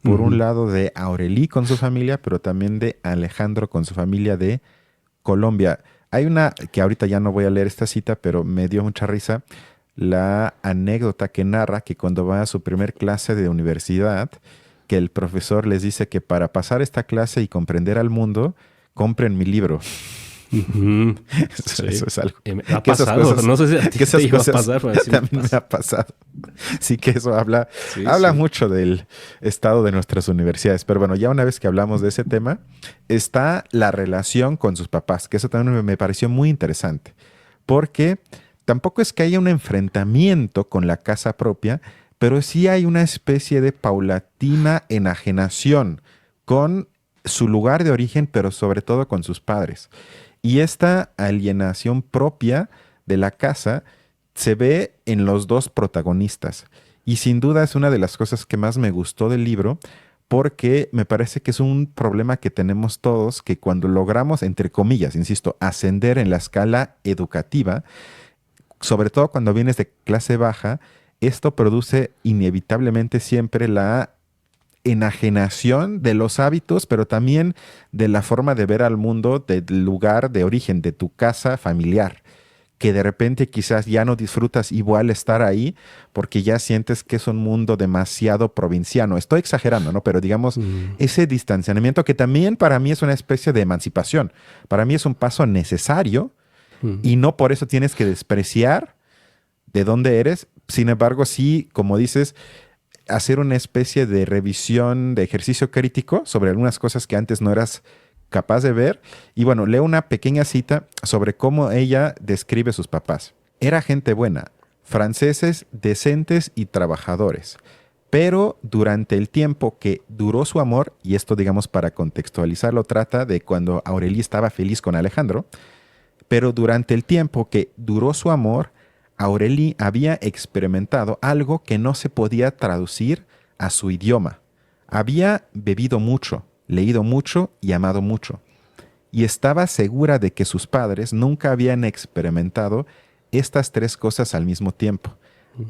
Por un lado de Aureli con su familia, pero también de Alejandro con su familia de Colombia. Hay una que ahorita ya no voy a leer esta cita, pero me dio mucha risa, la anécdota que narra que cuando va a su primer clase de universidad, que el profesor les dice que para pasar esta clase y comprender al mundo, compren mi libro. Sí. Eso es algo. Me ha pasado, no sé si a ti te iba a pasar, pero sí también me ha pasado. Sí que eso habla Sí. mucho del estado de nuestras universidades. Pero bueno, ya una vez que hablamos de ese tema, está la relación con sus papás, que eso también me pareció muy interesante, porque tampoco es que haya un enfrentamiento con la casa propia, pero sí hay una especie de paulatina enajenación con su lugar de origen, pero sobre todo con sus padres. Y esta alienación propia de la casa se ve en los dos protagonistas. Y sin duda es una de las cosas que más me gustó del libro, porque me parece que es un problema que tenemos todos, que cuando logramos, entre comillas, insisto, ascender en la escala educativa, sobre todo cuando vienes de clase baja, esto produce inevitablemente siempre la enajenación de los hábitos, pero también de la forma de ver al mundo del lugar de origen, de tu casa familiar, que de repente quizás ya no disfrutas igual estar ahí porque ya sientes que es un mundo demasiado provinciano. Estoy exagerando, ¿no? Pero digamos, ese distanciamiento que también para mí es una especie de emancipación. Para mí es un paso necesario y no por eso tienes que despreciar de dónde eres. Sin embargo, sí, como dices, hacer una especie de revisión, de ejercicio crítico sobre algunas cosas que antes no eras capaz de ver. Y bueno, leo una pequeña cita sobre cómo ella describe sus papás. Era gente buena, franceses decentes y trabajadores. Pero durante el tiempo que duró su amor, y esto digamos para contextualizarlo trata de cuando Aurélie estaba feliz con Alejandro, pero durante el tiempo que duró su amor, Aurélie había experimentado algo que no se podía traducir a su idioma. Había bebido mucho, leído mucho y amado mucho. Y estaba segura de que sus padres nunca habían experimentado estas tres cosas al mismo tiempo.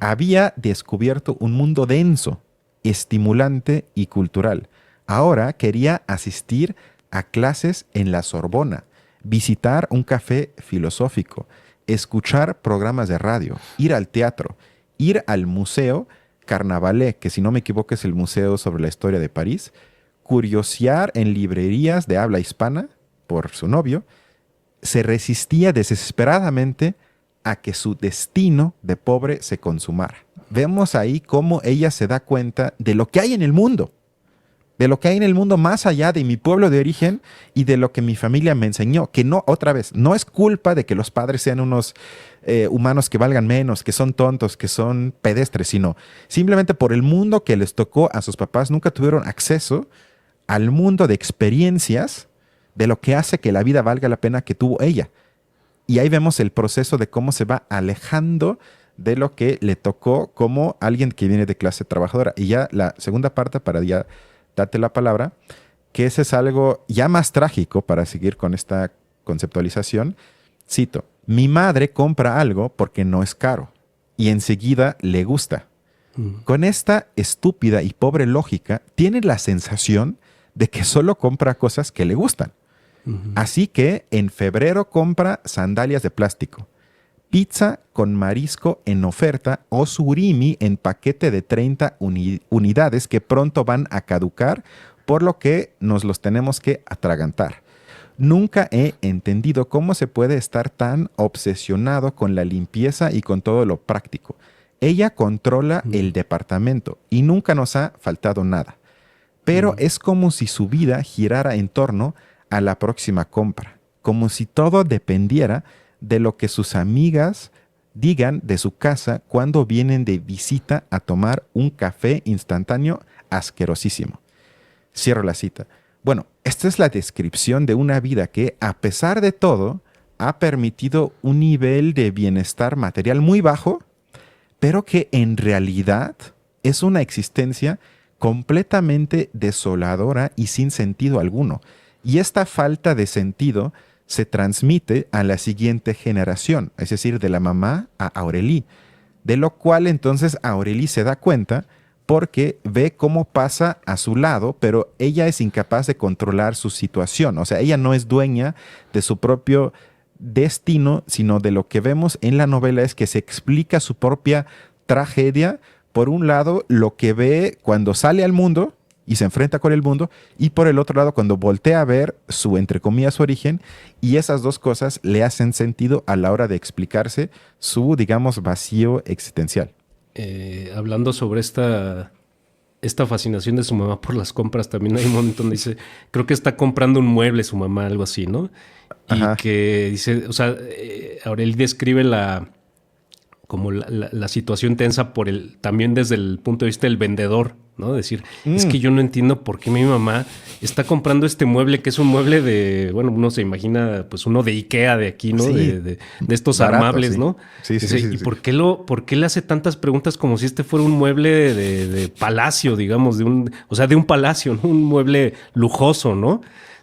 Había descubierto un mundo denso, estimulante y cultural. Ahora quería asistir a clases en la Sorbona, visitar un café filosófico, escuchar programas de radio, ir al teatro, ir al museo Carnavalet, que si no me equivoco es el museo sobre la historia de París, curiosear en librerías de habla hispana por su novio. Se resistía desesperadamente a que su destino de pobre se consumara. Vemos ahí cómo ella se da cuenta de lo que hay en el mundo, de lo que hay en el mundo más allá de mi pueblo de origen y de lo que mi familia me enseñó, que no, otra vez, no es culpa de que los padres sean unos humanos que valgan menos, que son tontos, que son pedestres, sino simplemente por el mundo que les tocó a sus papás, nunca tuvieron acceso al mundo de experiencias de lo que hace que la vida valga la pena que tuvo ella. Y ahí vemos el proceso de cómo se va alejando de lo que le tocó como alguien que viene de clase trabajadora. Y ya la segunda parte, para ya date la palabra, que ese es algo ya más trágico para seguir con esta conceptualización. Cito, mi madre compra algo porque no es caro y enseguida le gusta. Con esta estúpida y pobre lógica, tiene la sensación de que solo compra cosas que le gustan. Así que en febrero compra sandalias de plástico, pizza con marisco en oferta o surimi en paquete de 30 unidades que pronto van a caducar, por lo que nos los tenemos que atragantar. Nunca he entendido cómo se puede estar tan obsesionado con la limpieza y con todo lo práctico. Ella controla el departamento y nunca nos ha faltado nada. Pero es como si su vida girara en torno a la próxima compra, como si todo dependiera de lo que sus amigas digan de su casa cuando vienen de visita a tomar un café instantáneo asquerosísimo. Cierro la cita. Bueno, esta es la descripción de una vida que, a pesar de todo, ha permitido un nivel de bienestar material muy bajo, pero que en realidad es una existencia completamente desoladora y sin sentido alguno. Y esta falta de sentido se transmite a la siguiente generación, es decir, de la mamá a Aurélie, de lo cual entonces Aurélie se da cuenta porque ve cómo pasa a su lado, pero ella es incapaz de controlar su situación. O sea, ella no es dueña de su propio destino, sino de lo que vemos en la novela es que se explica su propia tragedia. Por un lado, lo que ve cuando sale al mundo y se enfrenta con el mundo, y por el otro lado, cuando voltea a ver su, entre comillas, su origen, y esas dos cosas le hacen sentido a la hora de explicarse su, digamos, vacío existencial. Hablando sobre esta fascinación de su mamá por las compras, también hay un momento donde dice, creo que está comprando un mueble su mamá, algo así, ¿no? Ajá. Y que dice, o sea, Aurélie describe la situación tensa también desde el punto de vista del vendedor, ¿no? Decir, es que yo no entiendo por qué mi mamá está comprando este mueble, que es un mueble de, bueno, uno se imagina, pues uno de Ikea de aquí, ¿no? Sí. De estos Barato, armables, sí. ¿no? Sí, Dice, sí. ¿y por qué le hace tantas preguntas como si este fuera un mueble de palacio, digamos, de un palacio, ¿no? Un mueble lujoso, ¿no?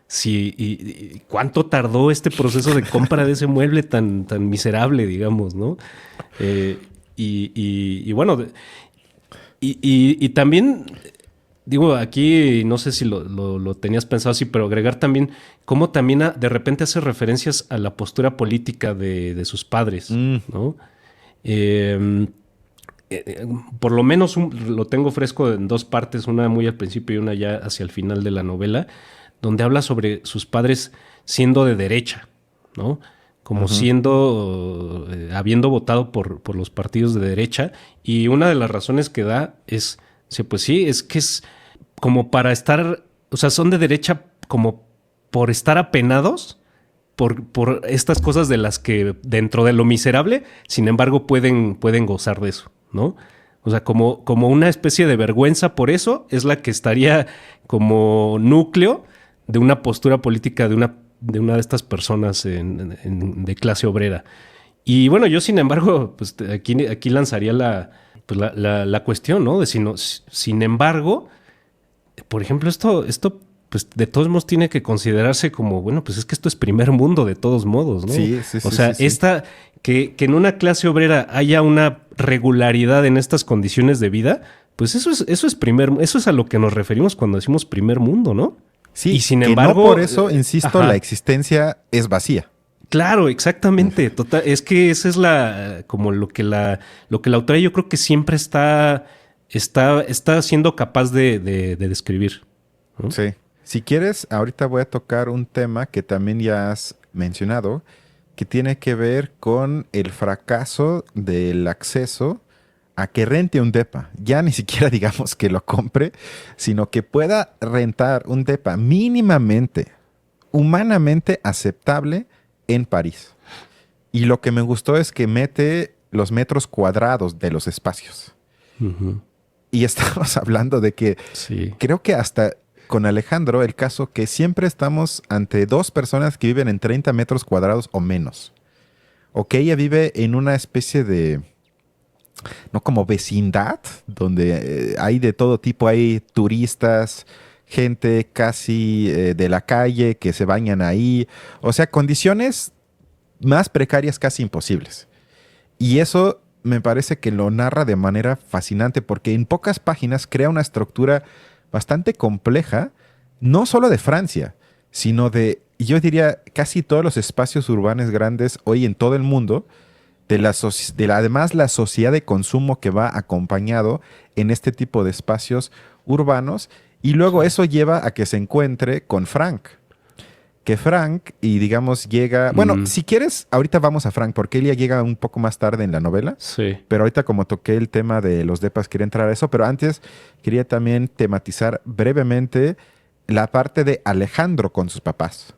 Sí, y cuánto tardó este proceso de compra de ese mueble tan miserable, digamos, ¿no? Y bueno, y también, digo, aquí no sé si lo tenías pensado así, pero agregar también cómo también de repente hace referencias a la postura política de sus padres, Mm, ¿no? Eh, por lo menos lo tengo fresco en dos partes, una muy al principio y una ya hacia el final de la novela, donde habla sobre sus padres siendo de derecha, ¿no? Como ujú. siendo, habiendo votado por los partidos de derecha. Y una de las razones que da es, sí, pues sí, es que es como para estar, o sea, son de derecha como por estar apenados por estas cosas de las que dentro de lo miserable, sin embargo, pueden gozar de eso, ¿no? O sea, como una especie de vergüenza por eso es la que estaría como núcleo de una postura política de una de estas personas de clase obrera. Y bueno, yo sin embargo, pues aquí lanzaría la cuestión, ¿no? De si no, sin embargo, por ejemplo, esto, pues de todos modos tiene que considerarse como, bueno, pues es que esto es primer mundo de todos modos, ¿no? Sí, sí, O sí, sea, sí, sí. que en una clase obrera haya una regularidad en estas condiciones de vida, pues eso es a lo que nos referimos cuando decimos primer mundo, ¿no? Y Sí, sin que no por embargo, eso, insisto, la ajá, existencia es vacía. claro, exactamente. Total, es que esa es como lo que la autora yo creo que siempre está siendo capaz de describir, ¿no? Sí. Si quieres, ahorita voy a tocar un tema que también ya has mencionado, que tiene que ver con el fracaso del acceso a que rente un depa. Ya ni siquiera digamos que lo compre, sino que pueda rentar un depa mínimamente, humanamente aceptable en París. Y lo que me gustó es que mete los metros cuadrados de los espacios. Ujú. Y estamos hablando de que Sí. creo que hasta con Alejandro, el caso que siempre estamos ante dos personas que viven en 30 metros cuadrados o menos. O que ella vive en una especie de, no como vecindad, donde hay de todo tipo, hay turistas, gente casi de la calle que se bañan ahí. O sea, condiciones más precarias, casi imposibles. Y eso me parece que lo narra de manera fascinante porque en pocas páginas crea una estructura bastante compleja, no solo de Francia, sino de, yo diría, casi todos los espacios urbanos grandes hoy en todo el mundo, además la sociedad de consumo que va acompañado en este tipo de espacios urbanos, y luego Sí. eso lleva a que se encuentre con Frank, que Frank, y digamos, llega. Bueno, Mm, si quieres, ahorita vamos a Frank, porque él ya llega un poco más tarde en la novela. sí. Pero ahorita, como toqué el tema de los depas, quería entrar a eso. Pero antes, quería también tematizar brevemente la parte de Alejandro con sus papás.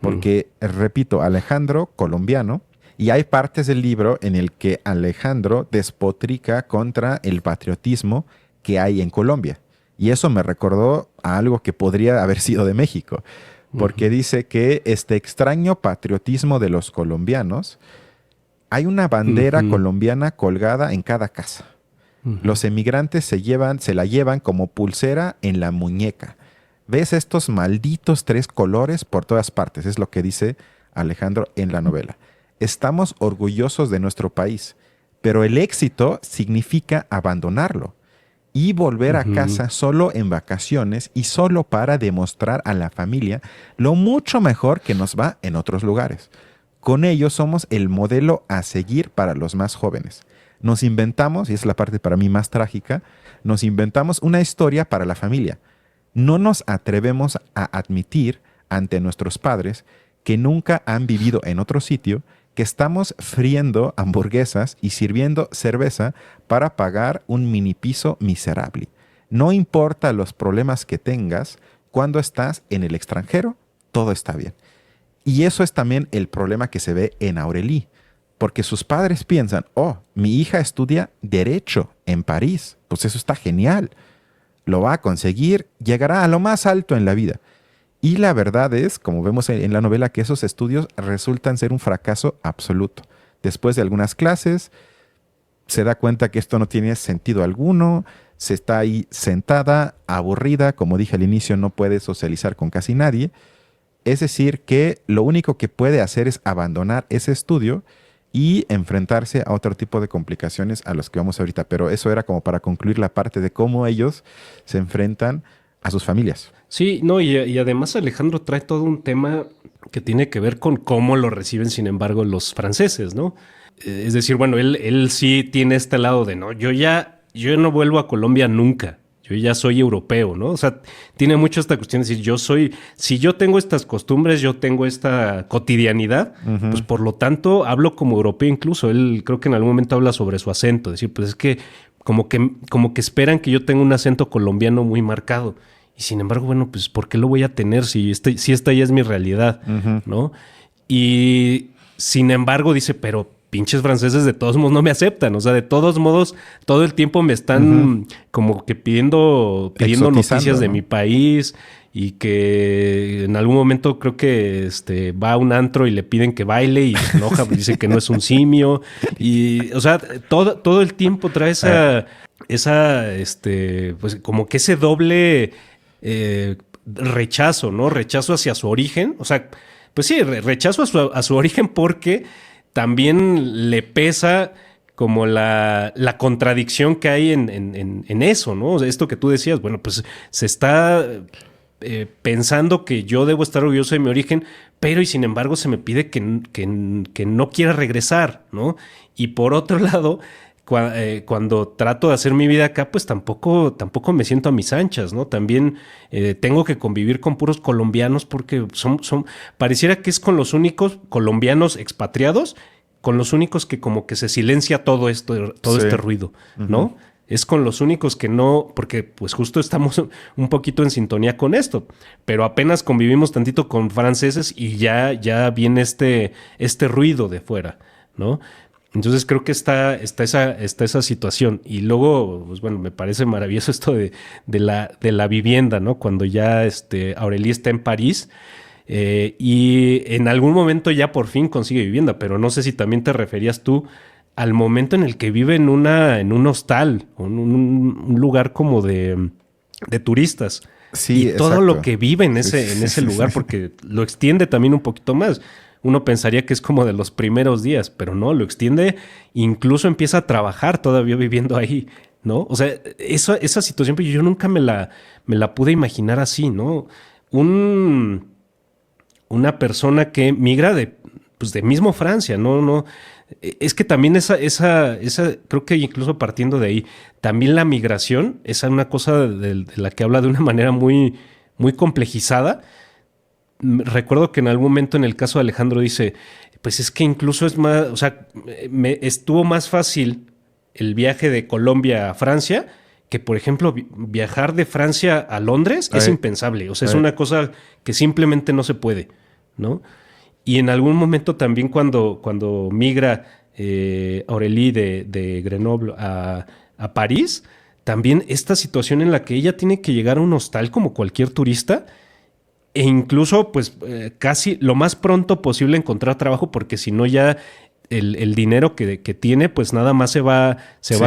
Mm, Porque, repito, Alejandro, colombiano, y hay partes del libro en el que Alejandro despotrica contra el patriotismo que hay en Colombia. Y eso me recordó a algo que podría haber sido de México, porque ujú, dice que este extraño patriotismo de los colombianos, hay una bandera ujú, colombiana colgada en cada casa. ujú, Los emigrantes se la llevan como pulsera en la muñeca. ¿Ves estos malditos tres colores por todas partes? Es lo que dice Alejandro en la novela. Estamos orgullosos de nuestro país, pero el éxito significa abandonarlo y volver a ujú. casa solo en vacaciones y solo para demostrar a la familia lo mucho mejor que nos va en otros lugares. Con ello somos el modelo a seguir para los más jóvenes. Nos inventamos, y es la parte para mí más trágica, nos inventamos una historia para la familia. No nos atrevemos a admitir ante nuestros padres que nunca han vivido en otro sitio, que estamos friendo hamburguesas y sirviendo cerveza para pagar un mini piso miserable. No importa los problemas que tengas, cuando estás en el extranjero, todo está bien. Y eso es también el problema que se ve en Aurélie, porque sus padres piensan, oh, mi hija estudia derecho en París, pues eso está genial, lo va a conseguir, llegará a lo más alto en la vida. Y la verdad es, como vemos en la novela, que esos estudios resultan ser un fracaso absoluto. Después de algunas clases, se da cuenta que esto no tiene sentido alguno, se está ahí sentada, aburrida, como dije al inicio, no puede socializar con casi nadie, Es decir, que lo único que puede hacer es abandonar ese estudio y enfrentarse a otro tipo de complicaciones a los que vamos ahorita. Pero eso era como para concluir la parte de cómo ellos se enfrentan a sus familias. Sí, no, y además Alejandro trae todo un tema que tiene que ver con cómo lo reciben, sin embargo, los franceses, ¿no? Es decir, bueno, él sí tiene este lado de, no, yo no vuelvo a Colombia nunca. Yo ya soy europeo, ¿no? O sea, tiene mucho esta cuestión de decir, si yo tengo estas costumbres, yo tengo esta cotidianidad, pues por lo tanto hablo como europeo incluso. Él creo que en algún momento habla sobre su acento, decir, pues es que como que esperan que yo tenga un acento colombiano muy marcado. Y sin embargo, bueno, pues ¿por qué lo voy a tener si esta ya es mi realidad, ¿no? Y sin embargo dice, pero pinches franceses de todos modos no me aceptan. O sea, de todos modos, todo el tiempo me están como que pidiendo noticias de mi país y que en algún momento creo que va a un antro y le piden que baile y se enoja, dice que no es un simio. Y, o sea, todo el tiempo trae pues como que ese doble rechazo, ¿no? Rechazo hacia su origen. O sea, pues sí, rechazo a su origen porque también le pesa como la contradicción que hay en eso, ¿no? O sea, esto que tú decías, bueno, pues se está pensando que yo debo estar orgulloso de mi origen, pero y sin embargo se me pide que no quiera regresar, ¿no? Y por otro lado, cuando trato de hacer mi vida acá, pues tampoco me siento a mis anchas, ¿no? También tengo que convivir con puros colombianos porque pareciera que es con los únicos colombianos expatriados, con los únicos que como que se silencia todo este ruido, ¿no? Es con los únicos que no, porque pues justo estamos un poquito en sintonía con esto, pero apenas convivimos tantito con franceses y ya viene este ruido de fuera, ¿no? Entonces creo que está esa situación. Y luego, pues bueno, me parece maravilloso esto de la vivienda, ¿no? Cuando ya Aurélie está en París y en algún momento ya por fin consigue vivienda, pero no sé si también te referías tú al momento en el que vive en un hostal, un lugar como de turistas. Sí, y todo exacto. lo que vive en ese lugar, porque lo extiende también un poquito más. Uno pensaría que es como de los primeros días, pero no, lo extiende, incluso empieza a trabajar todavía viviendo ahí, ¿no? O sea, esa situación, pues yo nunca me la pude imaginar así, ¿no? Una persona que migra de mismo Francia, no. Es que también esa, creo que incluso partiendo de ahí, también la migración es una cosa de la que habla de una manera muy, muy complejizada. Recuerdo que en algún momento en el caso de Alejandro dice, pues es que incluso es más, o sea, estuvo más fácil el viaje de Colombia a Francia que, por ejemplo, viajar de Francia a Londres es impensable. O sea, es una cosa que simplemente no se puede, ¿no? Y en algún momento también cuando migra Aurélie de Grenoble a París, también esta situación en la que ella tiene que llegar a un hostal como cualquier turista e incluso pues casi lo más pronto posible encontrar trabajo, porque si no ya el dinero que tiene pues nada más se va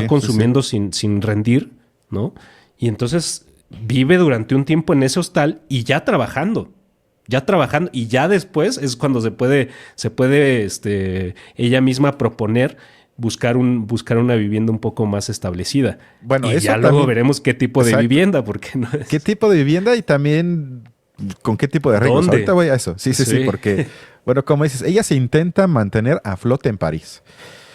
consumiendo sin rendir, ¿no? Y entonces vive durante un tiempo en ese hostal y ya trabajando, y ya después es cuando se puede ella misma proponer buscar una vivienda un poco más establecida. Bueno, y eso ya también, luego veremos qué tipo de vivienda, porque no es... ¿Qué tipo de vivienda y también con qué tipo de arreglos? ¿Dónde? Ahorita voy a eso. Sí, porque, bueno, como dices, ella se intenta mantener a flote en París.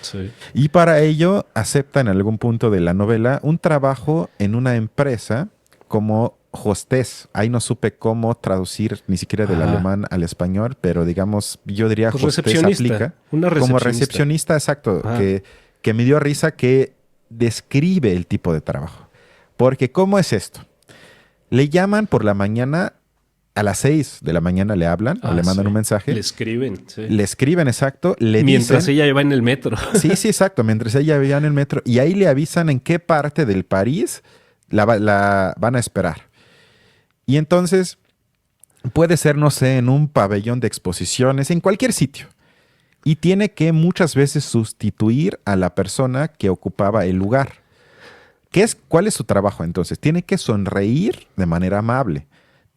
Sí. Y para ello acepta en algún punto de la novela un trabajo en una empresa como hostess. Ahí no supe cómo traducir ni siquiera del alemán al español, pero digamos, yo diría pues hostess recepcionista, aplica. Como recepcionista, exacto, que me dio risa que describe el tipo de trabajo. Porque ¿cómo es esto? Le llaman por la mañana, a las 6 de la mañana le hablan o le mandan un mensaje. Le escriben, sí. Le escriben, exacto. Mientras ella va en el metro. Sí, exacto. Mientras ella va en el metro. Y ahí le avisan en qué parte del París la van a esperar. Y entonces puede ser, no sé, en un pabellón de exposiciones, en cualquier sitio. Y tiene que muchas veces sustituir a la persona que ocupaba el lugar. ¿Cuál es su trabajo entonces? Tiene que sonreír de manera amable.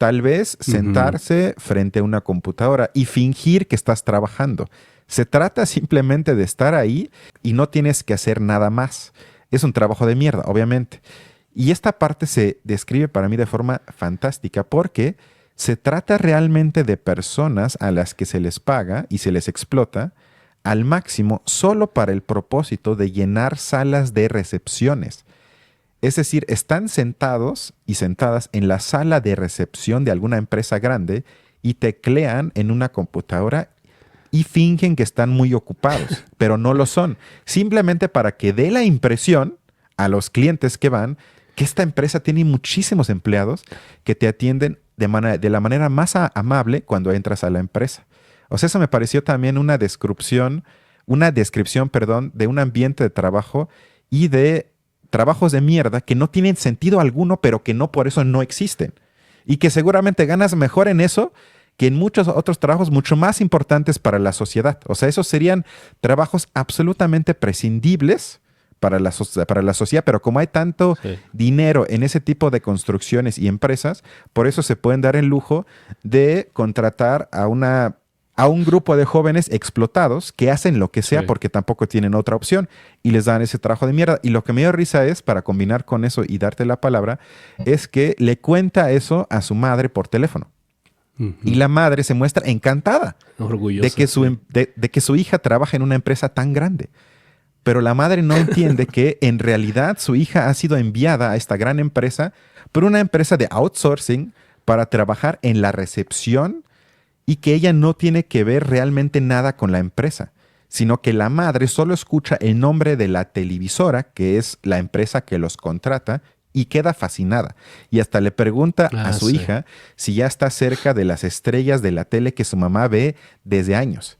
Tal vez sentarse frente a una computadora y fingir que estás trabajando. Se trata simplemente de estar ahí y no tienes que hacer nada más. Es un trabajo de mierda, obviamente. Y esta parte se describe para mí de forma fantástica porque se trata realmente de personas a las que se les paga y se les explota al máximo solo para el propósito de llenar salas de recepciones. Es decir, están sentados y sentadas en la sala de recepción de alguna empresa grande y teclean en una computadora y fingen que están muy ocupados, pero no lo son. Simplemente para que dé la impresión a los clientes que van que esta empresa tiene muchísimos empleados que te atienden de la manera más amable cuando entras a la empresa. O sea, eso me pareció también una descripción, perdón, de un ambiente de trabajo y de trabajos de mierda que no tienen sentido alguno, pero que no por eso no existen. Y que seguramente ganas mejor en eso que en muchos otros trabajos mucho más importantes para la sociedad. O sea, esos serían trabajos absolutamente prescindibles para la sociedad, pero como hay tanto dinero en ese tipo de construcciones y empresas, por eso se pueden dar el lujo de contratar a un grupo de jóvenes explotados que hacen lo que sea porque tampoco tienen otra opción y les dan ese trabajo de mierda. Y lo que me dio risa es, para combinar con eso y darte la palabra, es que le cuenta eso a su madre por teléfono. Y la madre se muestra encantada orgullosa de que su hija trabaja en una empresa tan grande. Pero la madre no entiende que en realidad su hija ha sido enviada a esta gran empresa por una empresa de outsourcing para trabajar en la recepción y que ella no tiene que ver realmente nada con la empresa, sino que la madre solo escucha el nombre de la televisora, que es la empresa que los contrata, y queda fascinada. Y hasta le pregunta a su hija si ya está cerca de las estrellas de la tele que su mamá ve desde años.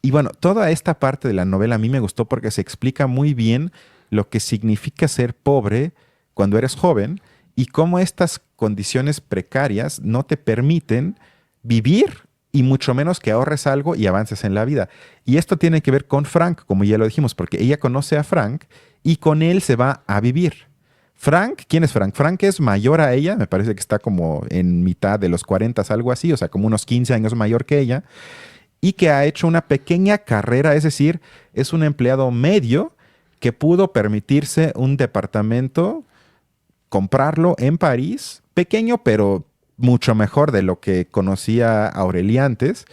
Y bueno, toda esta parte de la novela a mí me gustó porque se explica muy bien lo que significa ser pobre cuando eres joven y cómo estas condiciones precarias no te permiten vivir y mucho menos que ahorres algo y avances en la vida. Y esto tiene que ver con Frank, como ya lo dijimos, porque ella conoce a Frank y con él se va a vivir. Frank, ¿quién es Frank? Frank es mayor a ella, me parece que está como en mitad de los 40, algo así, o sea, como unos 15 años mayor que ella, y que ha hecho una pequeña carrera, es decir, es un empleado medio que pudo permitirse un departamento, comprarlo en París, pequeño, pero mucho mejor de lo que conocía Aureli antes.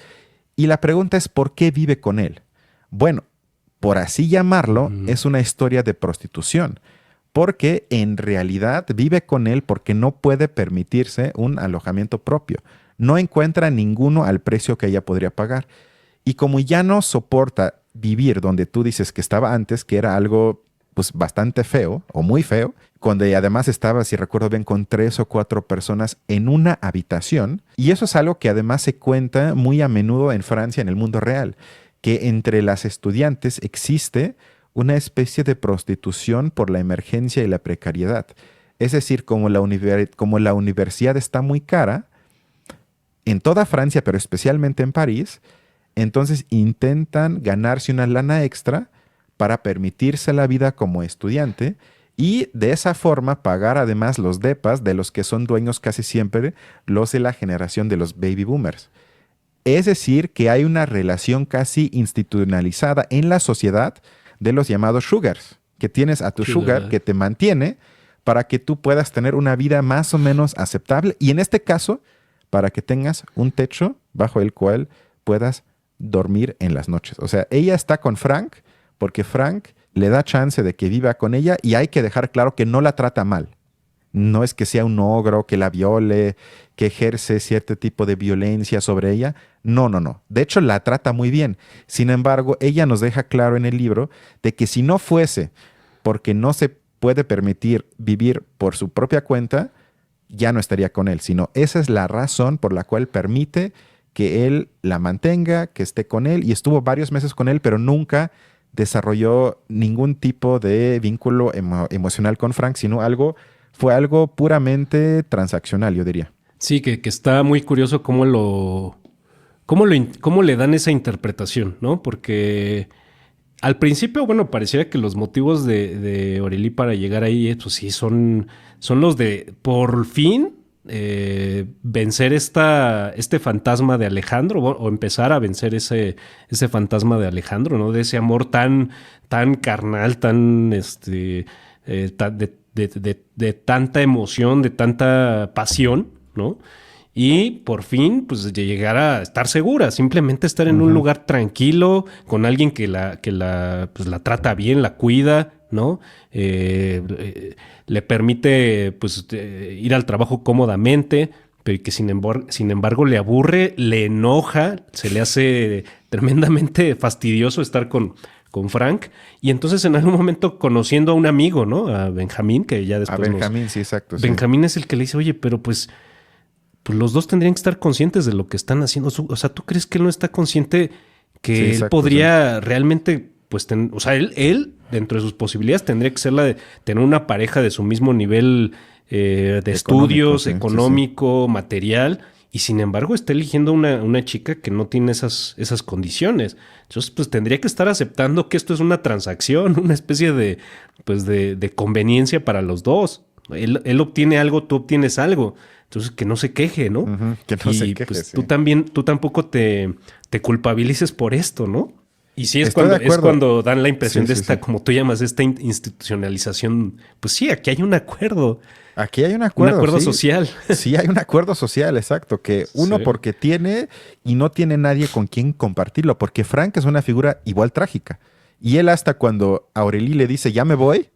Y la pregunta es, ¿por qué vive con él? Bueno, por así llamarlo, es una historia de prostitución, porque en realidad vive con él porque no puede permitirse un alojamiento propio. No encuentra ninguno al precio que ella podría pagar. Y como ya no soporta vivir donde tú dices que estaba antes, que era algo pues bastante feo o muy feo, cuando además estaba, si recuerdo bien, con 3 o 4 personas en una habitación. Y eso es algo que además se cuenta muy a menudo en Francia, en el mundo real, que entre las estudiantes existe una especie de prostitución por la emergencia y la precariedad. Es decir, como la universidad está muy cara, en toda Francia, pero especialmente en París, entonces intentan ganarse una lana extra para permitirse la vida como estudiante y de esa forma pagar además los depas de los que son dueños casi siempre los de la generación de los baby boomers. Es decir, que hay una relación casi institucionalizada en la sociedad de los llamados sugars, que tienes a tu sugar que te mantiene para que tú puedas tener una vida más o menos aceptable y en este caso, para que tengas un techo bajo el cual puedas dormir en las noches. O sea, ella está con Frank porque Frank le da chance de que viva con ella y hay que dejar claro que no la trata mal. No es que sea un ogro, que la viole, que ejerce cierto tipo de violencia sobre ella. No, no, no. De hecho, la trata muy bien. Sin embargo, ella nos deja claro en el libro de que si no fuese porque no se puede permitir vivir por su propia cuenta, ya no estaría con él, sino esa es la razón por la cual permite que él la mantenga, que esté con él, y estuvo varios meses con él, pero nunca desarrolló ningún tipo de vínculo emocional con Frank, sino fue algo puramente transaccional, yo diría. Sí, que está muy curioso cómo le dan esa interpretación, ¿no? Porque al principio, bueno, parecía que los motivos de Aurélie para llegar ahí, pues sí, son los de por fin vencer este fantasma de Alejandro o empezar a vencer ese fantasma de Alejandro, ¿no? De ese amor tan carnal, de tanta emoción, de tanta pasión, ¿no? Y por fin, pues, de llegar a estar segura, simplemente estar en un lugar tranquilo, con alguien que la trata bien, la cuida, ¿no? Le permite, pues, ir al trabajo cómodamente, pero que sin embargo le aburre, le enoja, se le hace tremendamente fastidioso estar con Frank, y entonces en algún momento conociendo a un amigo, ¿no? A Benjamín, que ya después sí, exacto. Benjamín es el que le dice, oye, pero pues los dos tendrían que estar conscientes de lo que están haciendo. O sea, ¿tú crees que él no está consciente que él podría realmente, pues, o sea, él, dentro de sus posibilidades, tendría que ser la de tener una pareja de su mismo nivel de estudios, económico, material, y sin embargo está eligiendo una chica que no tiene esas condiciones. Entonces, pues tendría que estar aceptando que esto es una transacción, una especie de conveniencia para los dos. Él obtiene algo, tú obtienes algo. Entonces, que no se queje, ¿no? Que no se queje, pues, sí. tú tampoco te culpabilices por esto, ¿no? Y sí, es cuando dan la impresión como tú llamas, esta institucionalización. Pues sí, aquí hay un acuerdo. Aquí hay un acuerdo. Un acuerdo social. Sí, hay un acuerdo social, exacto. Que uno porque tiene y no tiene nadie con quien compartirlo. Porque Frank es una figura igual trágica. Y él hasta cuando Aureli le dice, ya me voy,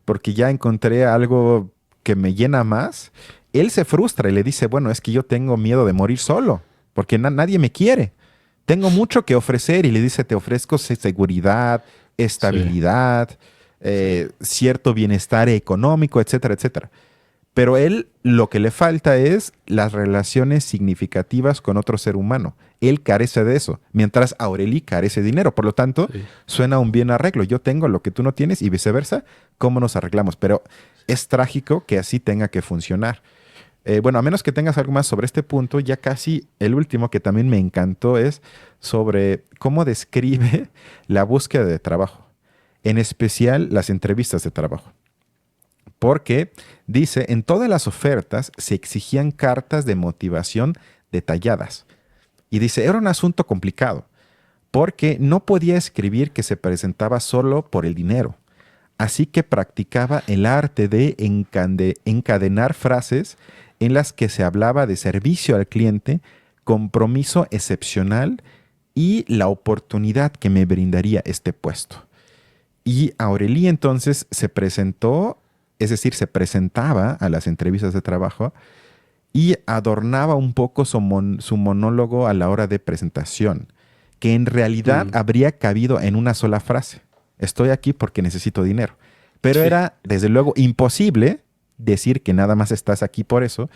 porque ya encontré algo que me llena más, él se frustra y le dice, bueno, es que yo tengo miedo de morir solo, porque nadie me quiere. Tengo mucho que ofrecer, y le dice, te ofrezco seguridad, estabilidad, cierto bienestar económico, etcétera, etcétera. Pero él lo que le falta es las relaciones significativas con otro ser humano. Él carece de eso, mientras Aureli carece de dinero. Por lo tanto, suena un bien arreglo. Yo tengo lo que tú no tienes y viceversa. ¿Cómo nos arreglamos? Pero es trágico que así tenga que funcionar. Bueno, a menos que tengas algo más sobre este punto, ya casi el último que también me encantó es sobre cómo describe la búsqueda de trabajo, en especial las entrevistas de trabajo. Porque dice, en todas las ofertas se exigían cartas de motivación detalladas. Y dice, era un asunto complicado, porque no podía escribir que se presentaba solo por el dinero. Así que practicaba el arte de encadenar frases en las que se hablaba de servicio al cliente, compromiso excepcional y la oportunidad que me brindaría este puesto. Y Aureli entonces se presentó, es decir, se presentaba a las entrevistas de trabajo y adornaba un poco su monólogo a la hora de presentación, que en realidad habría cabido en una sola frase. Estoy aquí porque necesito dinero. Pero era, desde luego, imposible decir que nada más estás aquí por eso.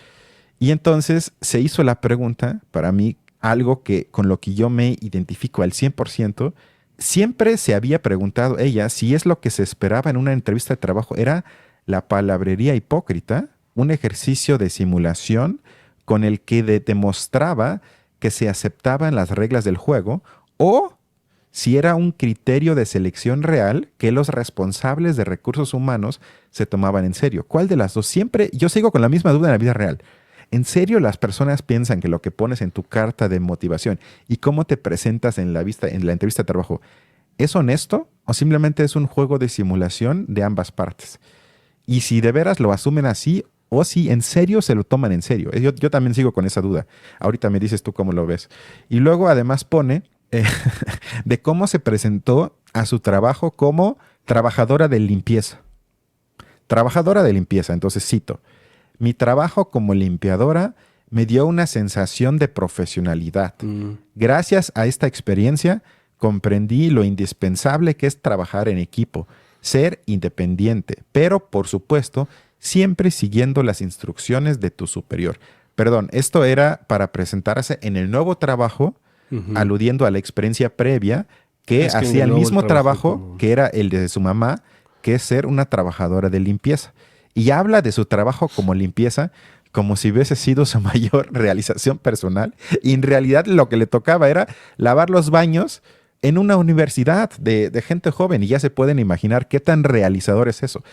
Y entonces se hizo la pregunta, para mí, algo que con lo que yo me identifico al 100%, siempre se había preguntado ella si es lo que se esperaba en una entrevista de trabajo, era la palabrería hipócrita, un ejercicio de simulación con el que demostraba que se aceptaban las reglas del juego, o si era un criterio de selección real que los responsables de recursos humanos se tomaban en serio. ¿Cuál de las dos? Siempre, yo sigo con la misma duda en la vida real. ¿En serio las personas piensan que lo que pones en tu carta de motivación y cómo te presentas en la entrevista de trabajo es honesto o simplemente es un juego de simulación de ambas partes? Y si de veras lo asumen así o si en serio se lo toman en serio. Yo también sigo con esa duda. Ahorita me dices tú cómo lo ves. Y luego además pone de cómo se presentó a su trabajo como trabajadora de limpieza. Trabajadora de limpieza, entonces cito, mi trabajo como limpiadora me dio una sensación de profesionalidad. Gracias a esta experiencia comprendí lo indispensable que es trabajar en equipo, ser independiente, pero por supuesto siempre siguiendo las instrucciones de tu superior. Perdón, esto era para presentarse en el nuevo trabajo, aludiendo a la experiencia previa que hacía el mismo trabajo que era el de su mamá, que es ser una trabajadora de limpieza. Y habla de su trabajo como limpieza como si hubiese sido su mayor realización personal. Y en realidad lo que le tocaba era lavar los baños en una universidad de gente joven. Y ya se pueden imaginar qué tan realizador es eso.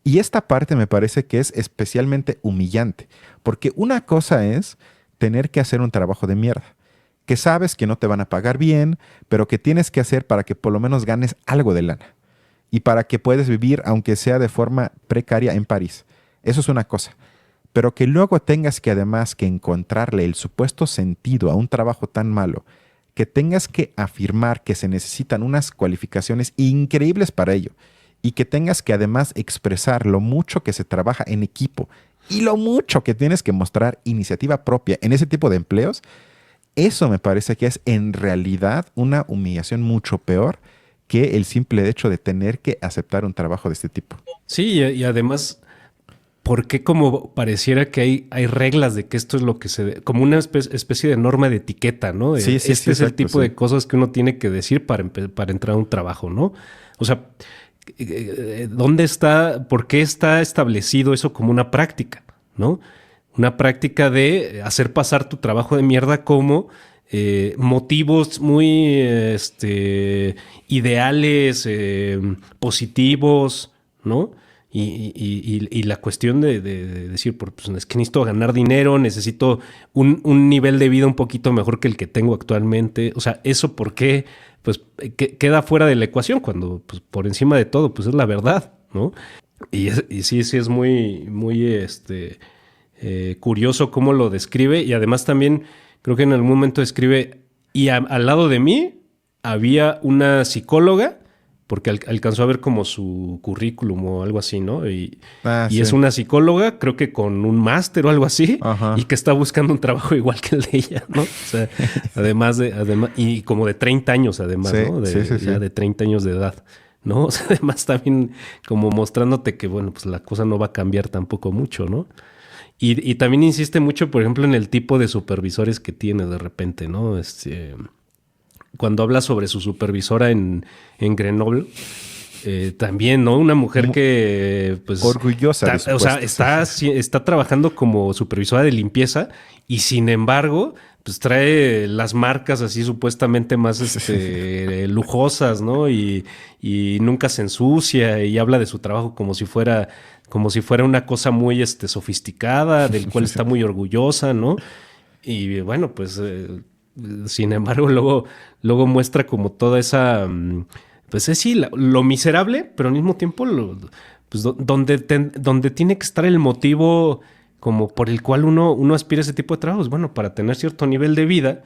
Y esta parte me parece que es especialmente humillante, porque una cosa es tener que hacer un trabajo de mierda, que sabes que no te van a pagar bien, pero que tienes que hacer para que por lo menos ganes algo de lana y para que puedas vivir, aunque sea de forma precaria, en París. Eso es una cosa. Pero que luego tengas que además que encontrarle el supuesto sentido a un trabajo tan malo, que tengas que afirmar que se necesitan unas cualificaciones increíbles para ello y que tengas que además expresar lo mucho que se trabaja en equipo y lo mucho que tienes que mostrar iniciativa propia en ese tipo de empleos, eso me parece que es en realidad una humillación mucho peor que el simple hecho de tener que aceptar un trabajo de este tipo. Sí, y además, ¿por qué como pareciera que hay reglas de que esto es lo que como una especie de norma de etiqueta, ¿no? Sí, sí, este es el exacto, tipo sí. de cosas que uno tiene que decir para entrar a un trabajo, ¿no? O sea, ¿dónde está, por qué está establecido eso como una práctica, ¿no? Una práctica de hacer pasar tu trabajo de mierda como motivos muy ideales, positivos, ¿no? Y la cuestión de decir, pues es que necesito ganar dinero, necesito un nivel de vida un poquito mejor que el que tengo actualmente. O sea, ¿eso por qué? Pues queda fuera de la ecuación cuando, pues, por encima de todo, pues es la verdad, ¿no? Y sí es muy, muy curioso cómo lo describe, y además también creo que en algún momento describe, y al lado de mí había una psicóloga, porque alcanzó a ver como su currículum o algo así, ¿no? Y Sí. es una psicóloga, creo que con un máster o algo así, Ajá. y que está buscando un trabajo igual que el de ella, ¿no? O sea, además, y como de 30 años además, Sí, ¿no? sí. Ya de 30 años de edad, ¿no? O sea, además también como mostrándote que, bueno, pues la cosa no va a cambiar tampoco mucho, ¿no? Y también insiste mucho, por ejemplo, en el tipo de supervisores que tiene de repente, ¿no? Cuando habla sobre su supervisora en Grenoble, también, ¿no? Una mujer que, pues... Orgullosa de su o sea, puesto, está trabajando como supervisora de limpieza y, sin embargo, pues trae las marcas así supuestamente más lujosas, ¿no? Y nunca se ensucia y habla de su trabajo como si fuera una cosa muy sofisticada, del cual está muy orgullosa, ¿no? Y bueno, pues sin embargo, luego muestra como toda esa, pues sí, lo miserable, pero al mismo tiempo pues donde tiene que estar el motivo como por el cual uno aspira a ese tipo de trabajos, bueno, para tener cierto nivel de vida,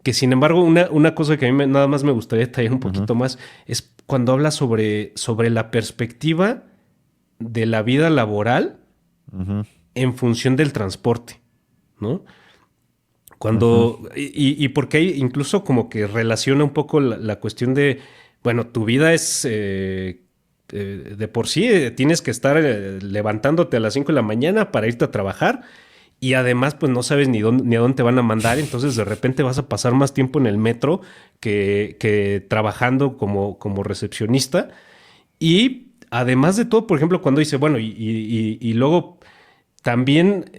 que sin embargo una cosa que a mí nada más me gustaría detallar un poquito más es cuando habla sobre la perspectiva de la vida laboral en función del transporte, ¿no? Cuando, y porque hay incluso como que relaciona un poco la cuestión de, bueno, tu vida es de por sí, tienes que estar levantándote a las 5 de la mañana para irte a trabajar y además pues no sabes ni a dónde te van a mandar, entonces de repente vas a pasar más tiempo en el metro que trabajando como recepcionista. Y además de todo, por ejemplo, cuando dice, bueno, y luego también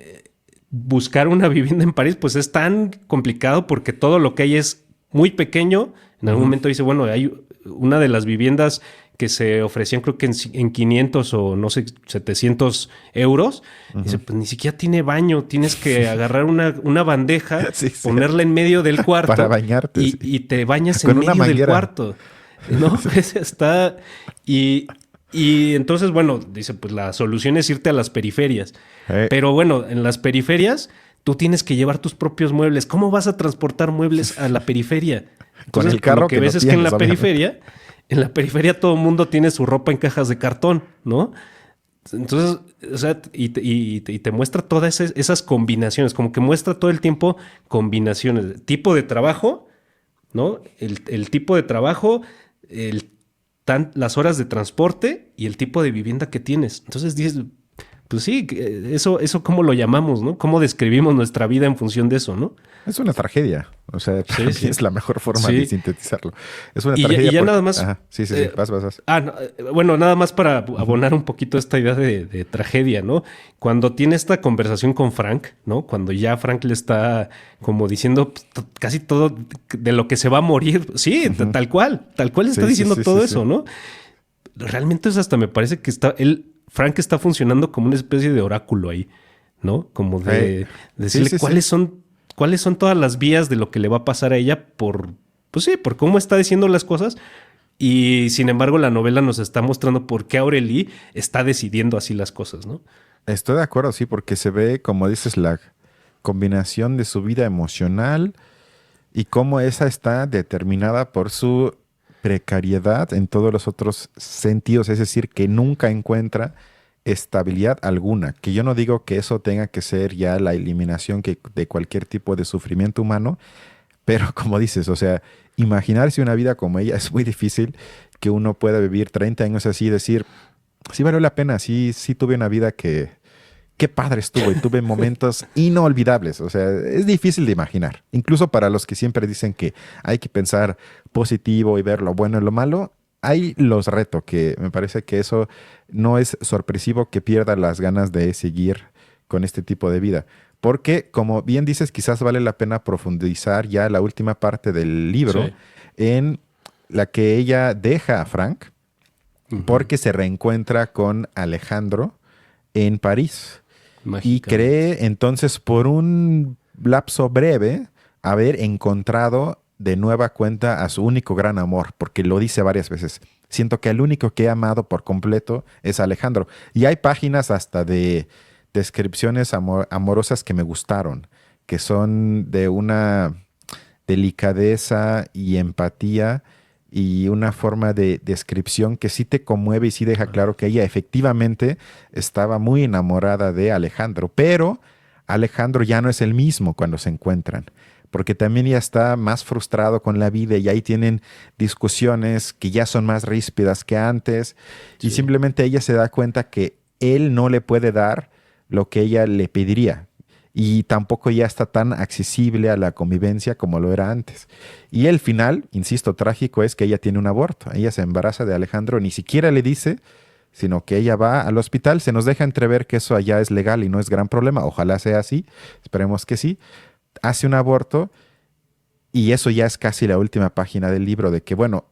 buscar una vivienda en París, pues es tan complicado porque todo lo que hay es muy pequeño. En algún momento dice, bueno, hay una de las viviendas que se ofrecían creo que en 500 o no sé, 700 euros. Dice, pues ni siquiera tiene baño, tienes que agarrar una bandeja, ponerla en medio del cuarto para bañarte, y te bañas con en una medio del manguera. cuarto. ¿No? Pues está... Y entonces, bueno, dice, pues la solución es irte a las periferias. Pero bueno, en las periferias tú tienes que llevar tus propios muebles. ¿Cómo vas a transportar muebles a la periferia? Entonces, con el carro lo que ves es que en la periferia todo el mundo tiene su ropa en cajas de cartón, ¿no? Entonces, o sea, y te muestra todas esas combinaciones, como que muestra todo el tiempo combinaciones. Tipo de trabajo, ¿no? El tipo de trabajo, las horas de transporte y el tipo de vivienda que tienes. Entonces dices, pues sí, eso ¿cómo lo llamamos, no? ¿Cómo describimos nuestra vida en función de eso, no? Es una tragedia. O sea, Sí. es la mejor forma de sintetizarlo. Es una tragedia. Y ya nada más... Ajá. Sí. Vas. No, bueno, nada más para abonar un poquito esta idea de tragedia, ¿no? Cuando tiene esta conversación con Frank, ¿no? Cuando ya Frank le está como diciendo casi todo de lo que se va a morir. Sí, tal cual le está diciendo todo eso, ¿no? Realmente hasta me parece que él Frank está funcionando como una especie de oráculo ahí, ¿no? Como de decirle cuáles son todas las vías de lo que le va a pasar a ella por cómo está diciendo las cosas. Y sin embargo, la novela nos está mostrando por qué Aurelie está decidiendo así las cosas, ¿no? Estoy de acuerdo, sí, porque se ve, como dices, la combinación de su vida emocional y cómo esa está determinada por su precariedad en todos los otros sentidos, es decir, que nunca encuentra estabilidad alguna, que yo no digo que eso tenga que ser ya la eliminación de cualquier tipo de sufrimiento humano, pero como dices, o sea, imaginarse una vida como ella es muy difícil que uno pueda vivir 30 años así y decir, sí valió la pena, sí tuve una vida que, qué padre estuvo y tuve momentos inolvidables. O sea, es difícil de imaginar. Incluso para los que siempre dicen que hay que pensar positivo y ver lo bueno y lo malo, hay los reto, que me parece que eso no es sorpresivo que pierda las ganas de seguir con este tipo de vida. Porque, como bien dices, quizás vale la pena profundizar ya la última parte del libro Sí. en la que ella deja a Frank Ujú. porque se reencuentra con Alejandro en París y Mágicamente. cree entonces por un lapso breve haber encontrado de nueva cuenta a su único gran amor, porque lo dice varias veces. Siento que el único que he amado por completo es Alejandro. Y hay páginas hasta de descripciones amorosas que me gustaron, que son de una delicadeza y empatía y una forma de descripción que sí te conmueve y sí deja claro que ella efectivamente estaba muy enamorada de Alejandro, pero Alejandro ya no es el mismo cuando se encuentran, porque también ya está más frustrado con la vida y ahí tienen discusiones que ya son más ríspidas que antes y Sí. simplemente ella se da cuenta que él no le puede dar lo que ella le pediría y tampoco ya está tan accesible a la convivencia como lo era antes. Y el final, insisto, trágico es que ella tiene un aborto. Ella se embaraza de Alejandro, ni siquiera le dice, sino que ella va al hospital. Se nos deja entrever que eso allá es legal y no es gran problema. Ojalá sea así, esperemos que sí. Hace un aborto y eso ya es casi la última página del libro de que, bueno,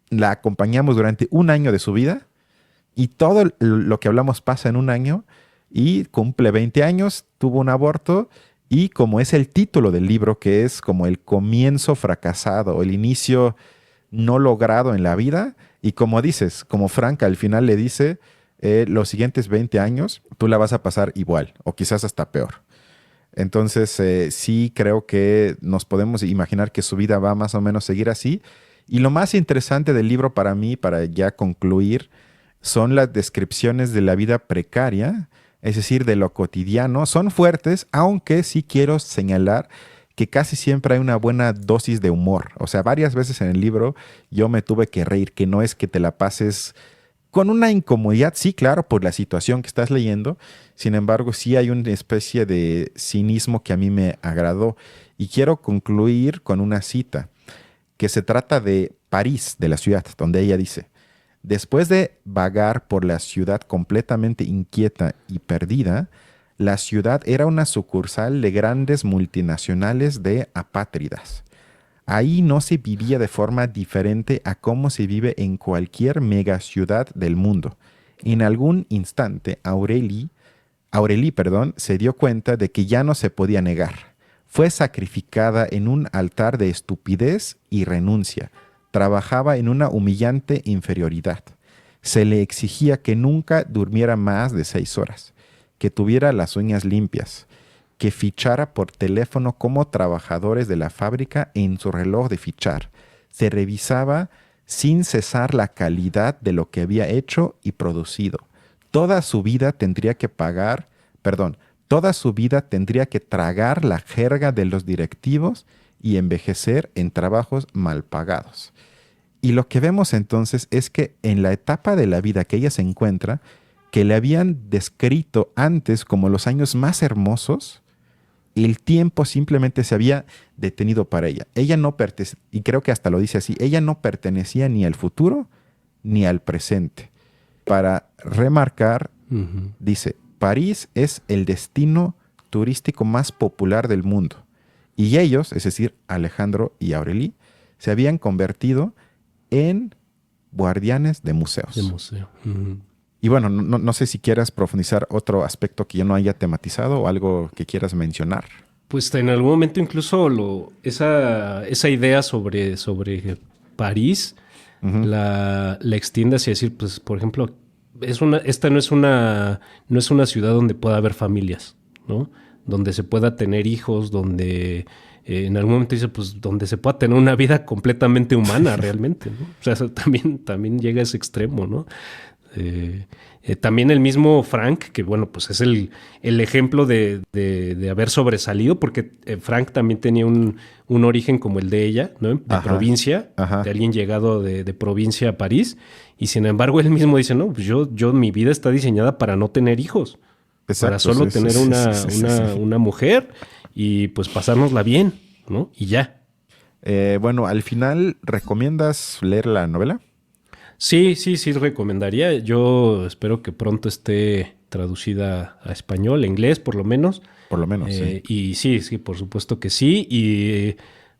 la acompañamos durante un año de su vida y todo lo que hablamos pasa en un año y cumple 20 años, tuvo un aborto y como es el título del libro, que es como el comienzo fracasado, el inicio no logrado en la vida, y como dices, como Frank al final le dice, los siguientes 20 años tú la vas a pasar igual o quizás hasta peor. Entonces, sí creo que nos podemos imaginar que su vida va a más o menos seguir así. Y lo más interesante del libro para mí, para ya concluir, son las descripciones de la vida precaria, es decir, de lo cotidiano. Son fuertes, aunque sí quiero señalar que casi siempre hay una buena dosis de humor. O sea, varias veces en el libro yo me tuve que reír, que no es que te la pases con una incomodidad, sí, claro, por la situación que estás leyendo. Sin embargo, sí hay una especie de cinismo que a mí me agradó. Y quiero concluir con una cita que se trata de París, de la ciudad, donde ella dice, después de vagar por la ciudad completamente inquieta y perdida, la ciudad era una sucursal de grandes multinacionales de apátridas. Ahí no se vivía de forma diferente a cómo se vive en cualquier megaciudad del mundo. En algún instante, Aurelie, perdón, se dio cuenta de que ya no se podía negar. Fue sacrificada en un altar de estupidez y renuncia. Trabajaba en una humillante inferioridad. Se le exigía que nunca durmiera más de 6 horas, que tuviera las uñas limpias, que fichara por teléfono como trabajadores de la fábrica en su reloj de fichar. Se revisaba sin cesar la calidad de lo que había hecho y producido. Toda su vida tendría que pagar, perdón, toda su vida tendría que tragar la jerga de los directivos y envejecer en trabajos mal pagados. Y lo que vemos entonces es que en la etapa de la vida que ella se encuentra, que le habían descrito antes como los años más hermosos, el tiempo simplemente se había detenido para ella. Ella no pertenecía, y creo que hasta lo dice así, ella no pertenecía ni al futuro ni al presente. Para remarcar, Ujú. dice, París es el destino turístico más popular del mundo. Y ellos, es decir, Alejandro y Aurelie, se habían convertido en guardianes de De museos. museo. Ujú. Y bueno, no sé si quieras profundizar otro aspecto que yo no haya tematizado o algo que quieras mencionar. Pues en algún momento incluso esa idea sobre París Ujú. la extiende hacia decir, pues, por ejemplo, esta no es una ciudad donde pueda haber familias, ¿no? Donde se pueda tener hijos, donde en algún momento dice, pues, donde se pueda tener una vida completamente humana realmente, ¿no? O sea, eso también llega a ese extremo, ¿no? Eh, también el mismo Frank, que bueno, pues es el ejemplo de haber sobresalido, porque Frank también tenía un origen como el de ella, ¿no? De Ajá, provincia, ajá. de alguien llegado de provincia a París, y sin embargo él mismo dice, no, pues mi vida está diseñada para no tener hijos, para Exacto, solo sí, sí, tener sí, sí, sí, sí. una mujer y pues pasárnosla bien, ¿no? Y ya. Bueno, al final, ¿recomiendas leer la novela? Sí, recomendaría. Yo espero que pronto esté traducida a español, a inglés por lo menos. Por lo menos, sí. Y sí, por supuesto que sí. Y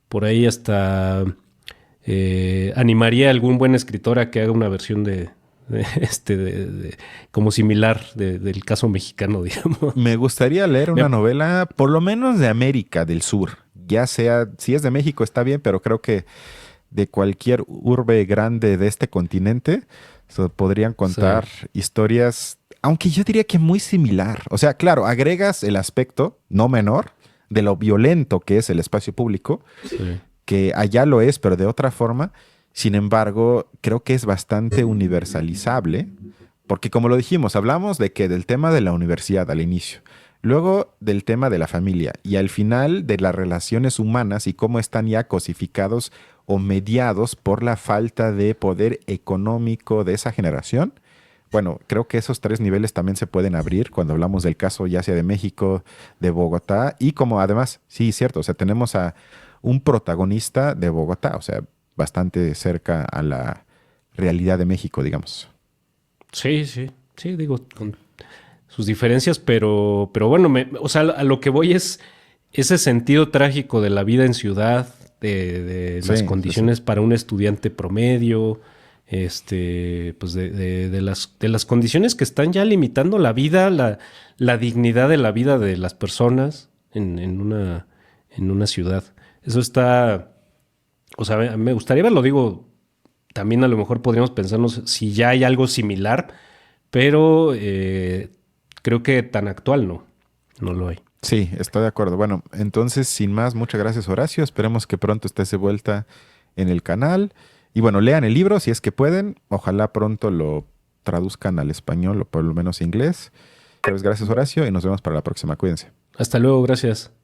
por ahí hasta animaría a algún buen escritor a que haga una versión como similar del caso mexicano, digamos. Me gustaría leer una Me- novela, por lo menos de América del Sur. Ya sea, si es de México está bien, pero creo que de cualquier urbe grande de este continente podrían sí, contar historias, aunque yo diría que muy similar. O sea, claro, agregas el aspecto, no menor, de lo violento que es el espacio público, sí. que allá lo es, pero de otra forma. Sin embargo, creo que es bastante universalizable, porque como lo dijimos, hablamos de que del tema de la universidad al inicio, luego del tema de la familia y al final de las relaciones humanas y cómo están ya cosificados o mediados por la falta de poder económico de esa generación. Bueno, creo que esos tres niveles también se pueden abrir cuando hablamos del caso ya sea de México, de Bogotá y como además, sí, cierto, o sea, tenemos a un protagonista de Bogotá, o sea, bastante cerca a la realidad de México, digamos. Sí, digo, con sus diferencias, pero bueno, o sea, a lo que voy es ese sentido trágico de la vida en ciudad, de las Sí, sí, sí. condiciones para un estudiante promedio, pues de las condiciones que están ya limitando la vida, la dignidad de la vida de las personas en una ciudad. Eso está, o sea, me gustaría verlo, digo, también a lo mejor podríamos pensarnos si ya hay algo similar, pero creo que tan actual no lo hay. Sí, estoy de acuerdo. Bueno, entonces, sin más, muchas gracias, Horacio. Esperemos que pronto estés de vuelta en el canal. Y bueno, lean el libro si es que pueden. Ojalá pronto lo traduzcan al español o por lo menos inglés. Pues gracias, Horacio, y nos vemos para la próxima. Cuídense. Hasta luego, gracias.